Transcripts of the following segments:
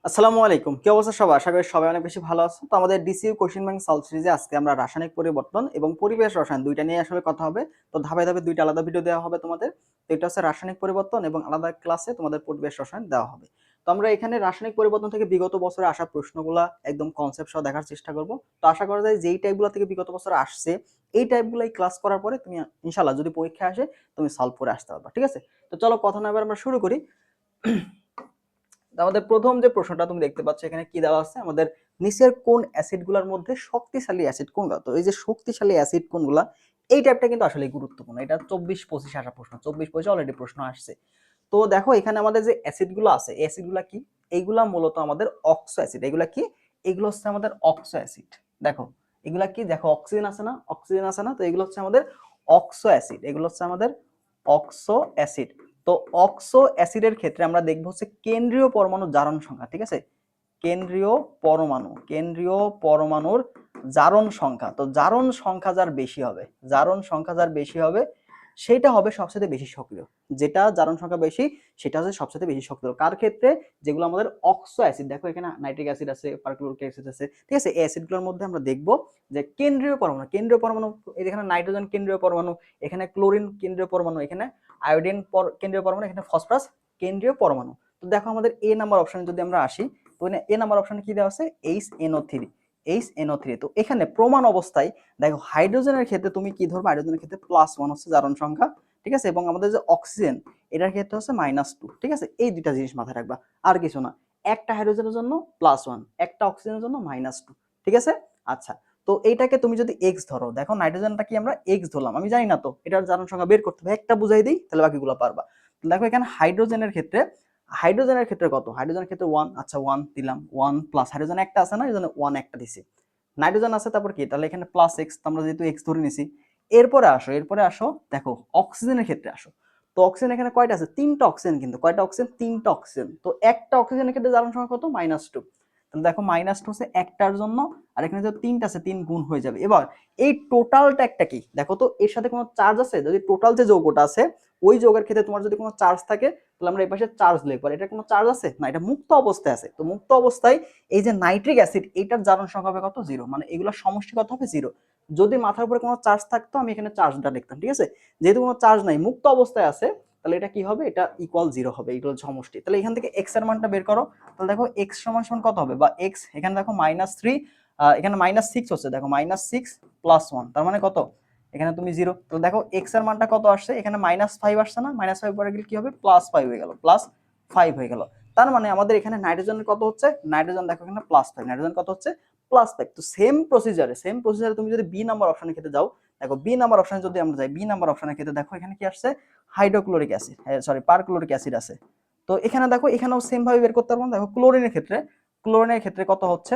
আসসালামু আলাইকুম, কি অবস্থা সবার? আশা করি সবাই অনেক বেশি ভালো আছো। তো আমাদের ডিসিইউ কোশ্চেন ব্যাংক সলভ সিরিজে আজকে আমরা রাসায়নিক পরিবর্তন এবং পরিবেশ রসায়ন দুইটা নিয়ে আসলে কথা হবে। তো ধাপে ধাপে দুইটা আলাদা ভিডিও দেওয়া হবে তোমাদের। তো এটা হচ্ছে রাসায়নিক পরিবর্তন এবং আলাদা ক্লাসে তোমাদের পরিবেশ রসায়ন দেওয়া হবে। তো আমরা এখানে রাসায়নিক পরিবর্তন থেকে বিগত বছরে আসা প্রশ্নগুলা একদম কনসেপ্ট সহ দেখার চেষ্টা করব। তো আশা করা যায় যেই টাইপগুলো থেকে বিগত বছরে আসছে এই টাইপগুলাই ক্লাস করার পরে তুমি ইনশাআল্লাহ যদি পরীক্ষা আসে তুমি সলভ করে আসতে পারবা। ঠিক আছে? তো চলো কথা না বলে আমরা শুরু করি। আমাদের প্রথম যে প্রশ্নটা তুমি দেখতে পাচ্ছ এখানে কি দেওয়া আছে, আমাদের নিচের কোন অ্যাসিডগুলোর মধ্যে শক্তিশালী অ্যাসিড কোনগুলো? তো এই যে শক্তিশালী অ্যাসিড কোনগুলা, এই টাইপটা কিন্তু আসলে গুরুত্বপূর্ণ। এটা 24-25 আসা প্রশ্ন, 24-25 অলরেডি প্রশ্ন আসছে। তো দেখো এখানে আমাদের যে অ্যাসিডগুলো আছে, এই অ্যাসিডগুলো কি? এইগুলা মূলত আমাদের অক্সো অ্যাসিড। এগুলা কি? এগুলো হচ্ছে আমাদের অক্সো অ্যাসিড। দেখো এগুলা কি? দেখো অক্সিজেন আছে না, অক্সিজেন আছে না, তো এগুলো হচ্ছে আমাদের অক্সো অ্যাসিড। এগুলো হচ্ছে আমাদের অক্সো অ্যাসিড। তো অক্সো অ্যাসিডের ক্ষেত্রে আমরা দেখবো হচ্ছে কেন্দ্রীয় পরমাণু জারণ সংখ্যা। ঠিক আছে? কেন্দ্রীয় পরমাণুর জারণ সংখ্যা। তো জারণ সংখ্যা যার বেশি হবে, জারণ সংখ্যা যার বেশি হবে সেটা হবে সবচেয়ে বেশি সক্রিয়। যেটা জারণ সংখ্যা বেশি সেটা হচ্ছে সবচেয়ে বেশি সক্রিয়। কার ক্ষেত্রে? যেগুলো আমাদের অক্সো অ্যাসিড। দেখো এখানে নাইট্রিক অ্যাসিড আছে, পারক্লোরিক অ্যাসিড আছে। ঠিক আছে? এই অ্যাসিডগুলোর মধ্যে আমরা দেখব যে কেন্দ্রীয় পরমাণু এখানে নাইট্রোজেন কেন্দ্রীয় পরমাণু, এখানে ক্লোরিন কেন্দ্রীয় পরমাণু, এখানে আয়োডিন কেন্দ্রীয় পরমাণু, এখানে ফসফরাস কেন্দ্রীয় পরমাণু। তো দেখো আমাদের এ নাম্বার অপশনে যদি আমরা আসি, তো এ নাম্বার অপশনে কি দেওয়া আছে? HNO3। HNO3। তো এখানে প্রমাণ অবস্থায় দেখো হাইড্রোজেনের ক্ষেত্রে তুমি কি ধরবে? হাইড্রোজেনের ক্ষেত্রে +1 হচ্ছে জারণ সংখ্যা। ঠিক আছে? এবং আমাদের যে অক্সিজেন এটার ক্ষেত্রে হচ্ছে -2। ঠিক আছে? এই দুইটা জিনিস মাথায় রাখবা, আর কিছু না। একটা হাইড্রোজেনের জন্য +1, একটা অক্সিজেনের জন্য -2। ঠিক আছে? আচ্ছা, তো এইটাকে তুমি যদি এক্স ধরো, দেখো নাইট্রোজেনটা কি আমরা এক্স ধরলাম, আমি জানি না তো এটার জারণ সংখ্যা বের করতে হবে, একটা বুঝাই দিই তাহলে বাকিগুলো পারবা। দেখো এখানে হাইড্রোজেনের ক্ষেত্রে কত? হাইড্রোজেনের ক্ষেত্রে 1। আচ্ছা 1 দিলাম, 1 প্লাস হাইড্রোজেন একটা আছে না, এই জন্য 1 একটা দিছি। নাইট্রোজেন আছে, তারপর কি? তাহলে এখানে +x, আমরা যেহেতু x ধরে নিছি। এরপরে আসো দেখো অক্সিজেনের ক্ষেত্রে আসো। তো অক্সিজেন এখানে কয়টা আছে? 3টা অক্সিজেন। কিন্তু কয়টা অক্সিজেন? 3টা অক্সিজেন। তো একটা অক্সিজেনের ক্ষেত্রে জারণ সংখ্যা কত? -2। তাহলে দেখো -2 হচ্ছে একটার জন্য, আর এখানে যে 3টা আছে 3 গুণ হয়ে যাবে। এবার এই টোটালটা একটা কি দেখো তো, এর সাথে কোনো চার্জ আছে? যদি টোটাল যে যৌগটা আছে ওই যৌগের ক্ষেত্রে তোমার যদি কোনো চার্জ থাকে তাহলে আমরা এই পাশে চার্জ লিখব। এটা কোনো চার্জ আছে না, এটা মুক্ত অবস্থায় আছে। তো মুক্ত অবস্থায় এই যে নাইট্রিক অ্যাসিড এটার জারণ সংখ্যা হবে কত? 0। মানে এগুলোর সমষ্টি কত হবে? 0। যদি মাথার উপরে কোনো চার্জ থাকতো আমি এখানে চার্জটা লিখতাম। ঠিক আছে? যেহেতু কোনো চার্জ নাই, মুক্ত অবস্থায় আছে, তাহলে এটা কি হবে? এটা ইকুয়াল 0 হবে। এগুলো সমষ্টি। তাহলে এখান থেকে x এর মানটা বের করো। তাহলে দেখো x সমান সমান কত হবে? বা x এখানে দেখো -3, এখানে -6 হচ্ছে। দেখো -6 + 1 তার মানে কত? এখানে তুমি 0। তো দেখো x এর মানটা কত আসছে? এখানে -5 আসছে না? -5 পরে গেলে কি হবে? +5 হয়ে গেল, +5 হয়ে গেল। তার মানে আমাদের এখানে নাইট্রোজেন কত হচ্ছে? নাইট্রোজেন দেখো এখানে +5, নাইট্রোজেন কত হচ্ছে? +5। তো সেম প্রসিজারে তুমি যদি বি নাম্বার অপশনের ক্ষেত্রে যাও, দেখো বি নাম্বার অপশনে যদি আমরা যাই, বি নাম্বার অপশনের ক্ষেত্রে দেখো এখানে কি আসছে? Hydrochloric acid, sorry perchloric acid আছে। তো এখানে দেখো এখানেও সেম ভাবে বের করতে পারবো। দেখো ক্লোরিনের ক্ষেত্রে কত হচ্ছে?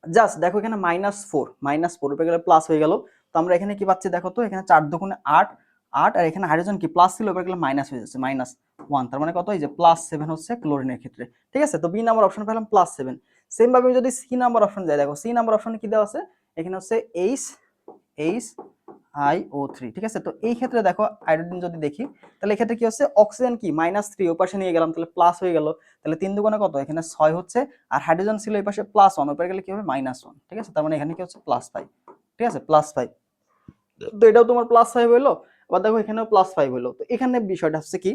জাস্ট দেখো এখানে -4 উপরে গেলে প্লাস হয়ে গেল। তো আমরা এখানে কি পাচ্ছি দেখো তো, এখানে 4 দুগুণে 8, আর এখানে হাইড্রোজেন কি প্লাস ছিল, উপরে গেলে মাইনাস হয়ে যাচ্ছে, -1। তার মানে কত? এই যে +7 হচ্ছে ক্লোরিনের ক্ষেত্রে। ঠিক আছে? তো বি নাম্বার অপশন পেলাম +7। সেম ভাবে যদি সি নাম্বার অপশন যাই, দেখো সি নাম্বার অপশনে কি দেওয়া আছে? এখানে হচ্ছে HIO3। ঠিক আছে? তো এই ক্ষেত্রে দেখো আয়োডিন যদি দেখি, তাহলে এক্ষেত্রে কি হচ্ছে? অক্সিজেন কি -3 ওই পাশে নিয়ে গেলাম, তাহলে প্লাস হয়ে গেল। তাহলে 3 দুগুণে কত? এখানে 6 হচ্ছে। আর হাইড্রোজেন ছিল এই পাশে +1, উপরে গেলে কি হবে? -1। ঠিক আছে? তার মানে এখানে কি হচ্ছে? +5। ঠিক আছে? +5। তো এটাও তোমার +5 হলো। আবার দেখো এখানেও +5 হলো। তো এখানে বিষয়টা হচ্ছে কি,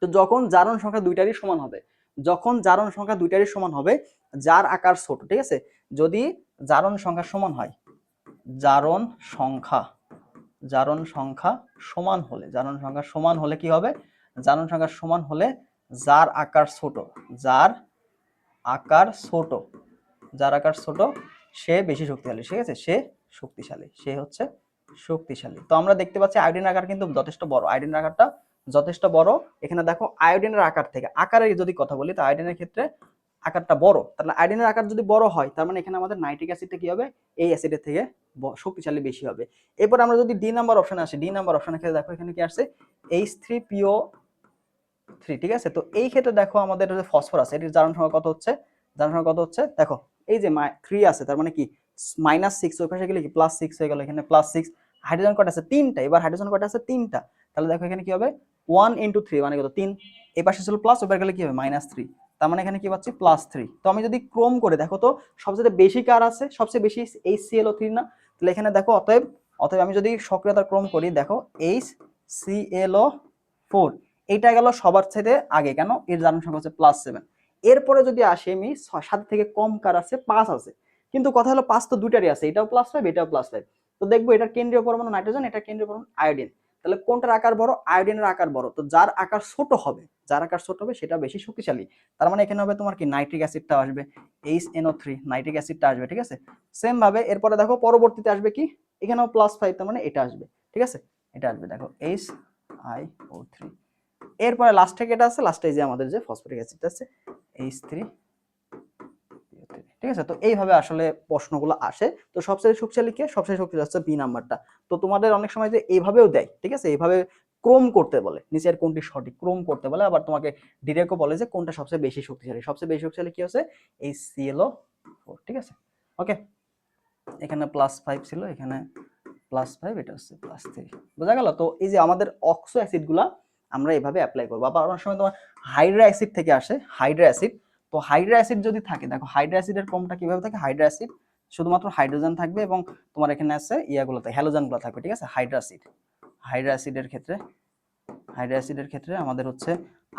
তো যখন জারণ সংখ্যা দুইটারই সমান হবে, যার আকার ছোট। ঠিক আছে? যদি জারণ সংখ্যা সমান হয়, জারণ সংখ্যা জারণ সংখ্যা জারণ সংখ্যা সমান হলে কি হবে? জারণ সংখ্যা সমান হলে যার আকার ছোট, যার আকার ছোট যার আকার ছোট সে বেশি শক্তিশালী। ঠিক আছে? সে হচ্ছে শক্তিশালী। তো আমরা দেখতে পাচ্ছি আয়োডিনের আকার কিন্তু যথেষ্ট বড়, আয়োডিনের আকারটা যথেষ্ট বড়। এখানে দেখো আয়োডিনের আকার থেকে আকারের যদি কথা বলি, তো আয়োডিনের ক্ষেত্রে আকারটা বড়। তাহলে আয়োডিনের আকার যদি বড় হয়, তার মানে এখানে আমাদের নাইট্রিক অ্যাসিডটা কি হবে? এই অ্যাসিডের থেকে শক্তিশালী বেশি হবে। এরপর আমরা যদি ডি নাম্বার অপশনে আসি, ডি নাম্বার অপশনের ক্ষেত্রে দেখো এখানে কি আসছে? H3PO3। ঠিক আছে? তো এই ক্ষেত্রে দেখো আমাদের যে ফসফরাস, এটির জারণ সংখ্যা কত হচ্ছে? দেখো এই যে 3 আছে, তার মানে কি -6 ওই পাশে গেলে কি +6 হয়ে গেল। এখানে +6। হাইড্রোজেন কয়টা আছে? 3টা। এবার হাইড্রোজেন কয়টা আছে? 3টা। তাহলে দেখো এখানে কি হবে? 1 × 3 মানে কত? 3। এই পাশে ছিল প্লাস, ওই পাশে গেলে কি হবে? -3। তার মানে এখানে কি পাচ্ছি +3। তো আমি যদি ক্রম করে দেখো তো সবচেয়ে বেশি কার আছে, সবচেয়ে বেশি HClO3 না? তাহলে এখানে দেখো অতএব আমি যদি সক্রিয়তার ক্রম করি দেখো HClO4 এইটা গেল সবার থেকে আগে, কেন? এর জারণ সংখ্যা হচ্ছে +7। এরপরে যদি আসি আমি 7 থেকে কম কার আছে 5 আছে, কিন্তু কথা হলো 5 তো দুটারই আছে, এটাও +5 এটাও +5। তো দেখবো এটার কেন্দ্রীয় পরমাণু নাইট্রোজেন, এটার কেন্দ্রীয় পরমাণু আয়োডিন। তাহলে কোনটার আকার বড়? আয়োডিনের আকার বড়। তো যার আকার ছোট হবে, সেটা বেশি শক্তিশালী। তার মানে এখানে হবে তোমার কি নাইট্রিক অ্যাসিডটা আসবে, HNO3 নাইট্রিক অ্যাসিডটা আসবে, ঠিক আছে? সেম ভাবে এরপরে দেখো পরবর্তীতে আসবে কি, এখানেও +5, তার মানে এটা আসবে, ঠিক আছে? এটা আসবে দেখো HiO3। এরপরে লাস্টে এটা আছে, লাস্টে যে আমাদের যে ফসফরিক অ্যাসিডটা আছে H3, ঠিক আছে? তো এইভাবে আসলে প্রশ্নগুলো আসে। তো সবচেয়ে শক্তিশালী কে? সবচেয়ে শক্তিশালী হচ্ছে বি নাম্বারটা। তো তোমাদের অনেক সময় যে এইভাবেও দেয়, ঠিক আছে? এইভাবে ক্রম করতে বলে, নিচের কোনটি সঠিক ক্রম করতে বলে, আবার তোমাকে ডিরেক্টও বলে যে কোনটা সবচেয়ে বেশি শক্তিশালী। সবচেয়ে বেশি শক্তিশালী কি হচ্ছে HClO4, ঠিক আছে? ওকে, এখানে +5 ছিল, এখানে +5, এটা হচ্ছে +3, বোঝা গেল? তো এই যে আমাদের অক্সো অ্যাসিডগুলা আমরা এভাবে অ্যাপ্লাই করবো। আবার অনেক সময় তোমার হাইড্রা অ্যাসিড থেকে আসে, হাইড্রা অ্যাসিড। তো হাইড্রা অ্যাসিড যদি থাকে, দেখো হাইড্রা অ্যাসিডের ক্রমটা কিভাবে থাকে? হাইড্রা অ্যাসিড শুধুমাত্র হাইড্রোজেন থাকবে এবং তোমার এখানে আছে ইয়াগুলোতে হ্যালোজেনগুলো থাকবে, ঠিক আছে? হাইড্রা অ্যাসিডের ক্ষেত্রে আমাদের হচ্ছে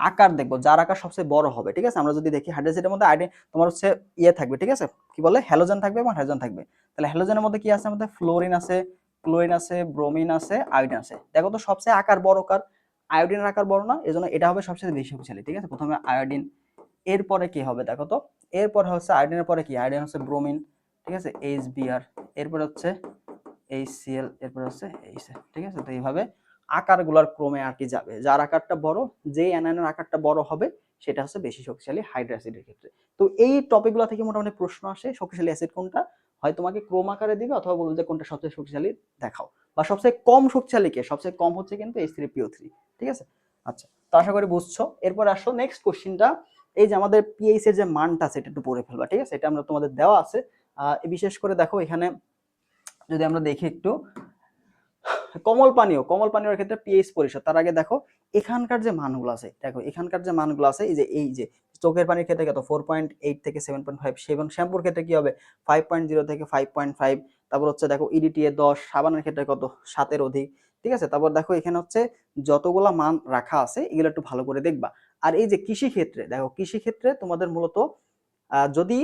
আকার দেখবো, যার আকার সবচেয়ে বড় হবে, ঠিক আছে? আমরা যদি দেখি হাইড্রা অ্যাসিডের মধ্যে তোমার হচ্ছে ইয়ে থাকবে, ঠিক আছে? কি বলে, হ্যালোজেন থাকবে এবং হাইড্রোজেন থাকবে। তাহলে হ্যালোজেনের মধ্যে কি আছে? আমাদের ফ্লোরিন আছে, ক্লোরিন আছে, ব্রোমিন আছে, আয়োডিন আছে। দেখো তো সবচেয়ে আকার বড় কার? আয়োডিনের আকার বড় না? এজন্য এটা হবে সবচেয়ে বেশি শক্তিশালী, ঠিক আছে? প্রথমে আয়োডিন, এরপরে কি হবে দেখো তো, এরপরে হচ্ছে আয়োডিনের পরে কি? আয়োডিন হচ্ছে ব্রোমিন, ঠিক আছে? HBr, এরপরে হচ্ছে HCl, এরপরে হচ্ছে H, ঠিক আছে? তো এইভাবে আকারগুলোর ক্রমে আর কি যাবে, যার আকারটা বড়, যেই অ্যানায়নের আকারটা বড় হবে সেটা হচ্ছে বেশি শক্তিশালী হাইড্রা অ্যাসিডের ক্ষেত্রে। তো এই টপিকগুলো থেকে মোটামুটি প্রশ্ন আসে, শক্তিশালী অ্যাসিড কোনটা হয় তোমাকে ক্রম আকারে দিবে, অথবা বলবে যে কোনটা সবচেয়ে শক্তিশালী দেখাও, বা সবচেয়ে কম শক্তিশালী কে? সবচেয়ে কম হচ্ছে কিন্তু H3PO3, ঠিক আছে? আচ্ছা, তো আশা করি বুঝছো। এরপর আসো নেক্সট কোশ্চেনটা, এই যে আমাদের পিএইচ এর যে মানটা আছে এটা একটু পড়ে ফেলবা, ঠিক আছে? এটা আমরা তোমাদের দেওয়া আছে। বিশেষ করে দেখো এখানে যদি আমরা দেখি একটু, কমল পানীয়র ক্ষেত্রে পিএইচ পরিশোধ, তার আগে দেখো এখানকার যে মানগুলো আছে, দেখো এখানকার যে মানগুলো আছে, এই যে চোখের পানির ক্ষেত্রে কত 4.8 থেকে 7.5, এবং শ্যাম্পুর ক্ষেত্রে কি হবে 5.0 থেকে 5.5, তারপর হচ্ছে দেখো ইডিটিএ 10, সাবানের ক্ষেত্রে কত 7-এর অধিক, ঠিক আছে? তারপর দেখো এখানে হচ্ছে যতগুলা মান রাখা আছে এগুলো একটু ভালো করে দেখবা। আর এই যে কৃষি ক্ষেত্রে, দেখো কৃষি ক্ষেত্রে তোমাদের মূলত যদি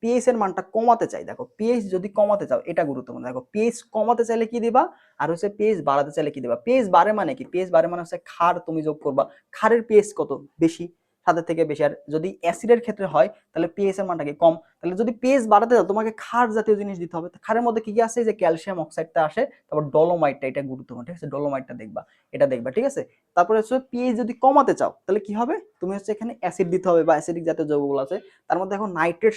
পিএইচ এর মানটা কমাতে চাই, দেখো পিএইচ যদি কমাতে চাও, এটা গুরুত্বপূর্ণ। দেখো পিএইচ কমাতে চাইলে কি দিবা, আর হচ্ছে পিএইচ বাড়াতে চাইলে কি দিবা। পিএইচ বাড়ে মানে কি? পিএইচ বাড়ে মানে হচ্ছে ক্ষার তুমি যোগ করবা, ক্ষারের পিএইচ কত বেশি, 7 থেকে বেশি। আর যদি অ্যাসিডের ক্ষেত্রে হয় তাহলে পিএইচ এর মানটা কি কম। তাহলে যদি পিএইচ বাড়াতে চাও তোমাকে ক্ষার জাতীয় জিনিস দিতে হবে। ক্ষারের মধ্যে কি কি আছে? যে ক্যালসিয়াম অক্সাইডটা আসে, তারপর ডলোমাইটটা, এটা গুরুত্বপূর্ণ, ঠিক আছে? ডলোমাইটটা দেখবা, এটা দেখবা, ঠিক আছে? তারপরে হচ্ছে পিএইচ যদি কমাতে চাও তাহলে কি হবে? তুমি হচ্ছে এখানে অ্যাসিড দিতে হবে, বা অ্যাসিডিক জাতীয় যৌগগুলো আছে, তার মধ্যে এখন নাইট্রেট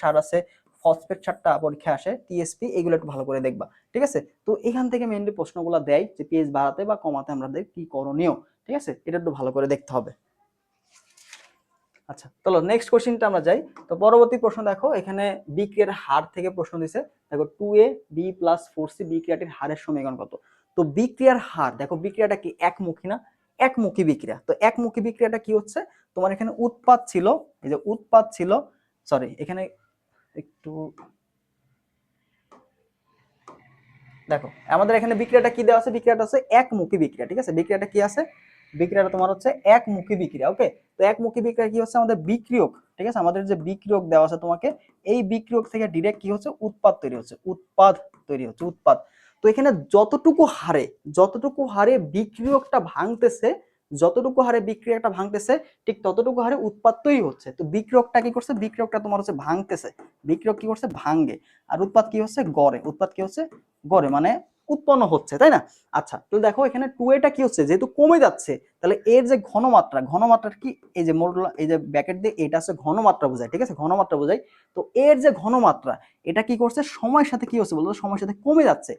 সার আছে, ফসফেট সারটা পরীক্ষা আসে, টিএসপি, এগুলো একটু ভালো করে দেখবা, ঠিক আছে? তো এখান থেকে মেইনলি প্রশ্নগুলো দেয় যে পিএইচ বাড়াতে বা কমাতে আমাদের কি করণীয়, ঠিক আছে? এটা একটু ভালো করে দেখতে হবে। আচ্ছা, চলো নেক্সট কোশ্চেনটা আমরা যাই। তো পরবর্তী প্রশ্ন দেখো, এখানে বিক্রিয়ার হার থেকে প্রশ্ন দিছে। দেখো 2AB + 4C বিক্রিয়াটির হারের সমীকরণ কত? তো বিক্রিয়ার হার, দেখো বিক্রিয়াটা কি একমুখী না? একমুখী বিক্রিয়া। তো একমুখী বিক্রিয়াটা কি হচ্ছে? তোমার এখানে উৎপাদ ছিল, এই যে উৎপাদ ছিল, সরি এখানে একটু দেখো আমাদের এখানে বিক্রিয়াটা কি দেওয়া আছে? বিক্রিয়াটা হচ্ছে একমুখী বিক্রিয়া, ঠিক আছে? বিক্রিয়াটা কি আছে? বিক্রিয়াটা তোমার হচ্ছে একমুখী বিক্রিয়া, ওকে? তো একমুখী বিক্রিয়া কি হচ্ছে? আমাদের বিক্রিয়ক, ঠিক আছে? আমাদের যে বিক্রিয়ক দেওয়া আছে তোমাকে, এই বিক্রিয়ক থেকে ডাইরেক্ট কি হচ্ছে? উৎপাদ তৈরি হচ্ছে, উৎপাদ। তো এখানে যতটুকু হারে বিক্রিয়কটা ভাঙতেছে, ঠিক ততটুকু হারে উৎপাদ তৈরি হচ্ছে। তো বিক্রিয়কটা কি করছে? বিক্রিয়কটা তোমার হচ্ছে ভাঙতেছে, বিক্রিয়ক কি করছে? ভাঙে। আর উৎপাদ কি হচ্ছে? গড়ে, মানে উৎপন্ন হচ্ছে, তাই না? আচ্ছা, তো দেখো এখানে 2a কি হচ্ছে? যেহেতু কমে যাচ্ছে, তাহলে এর যে ঘনমাত্রা কি, এই যে এই যে ব্র্যাকেট দিয়ে এটা হচ্ছে ঘনমাত্রা বোঝায়, ঠিক আছে? ঘনমাত্রা বোঝায়। তো এর যে ঘনমাত্রা, এটা কি করছে? সময়ের সাথে কি হচ্ছে বলতো? সময়ের সাথে কমে যাচ্ছে,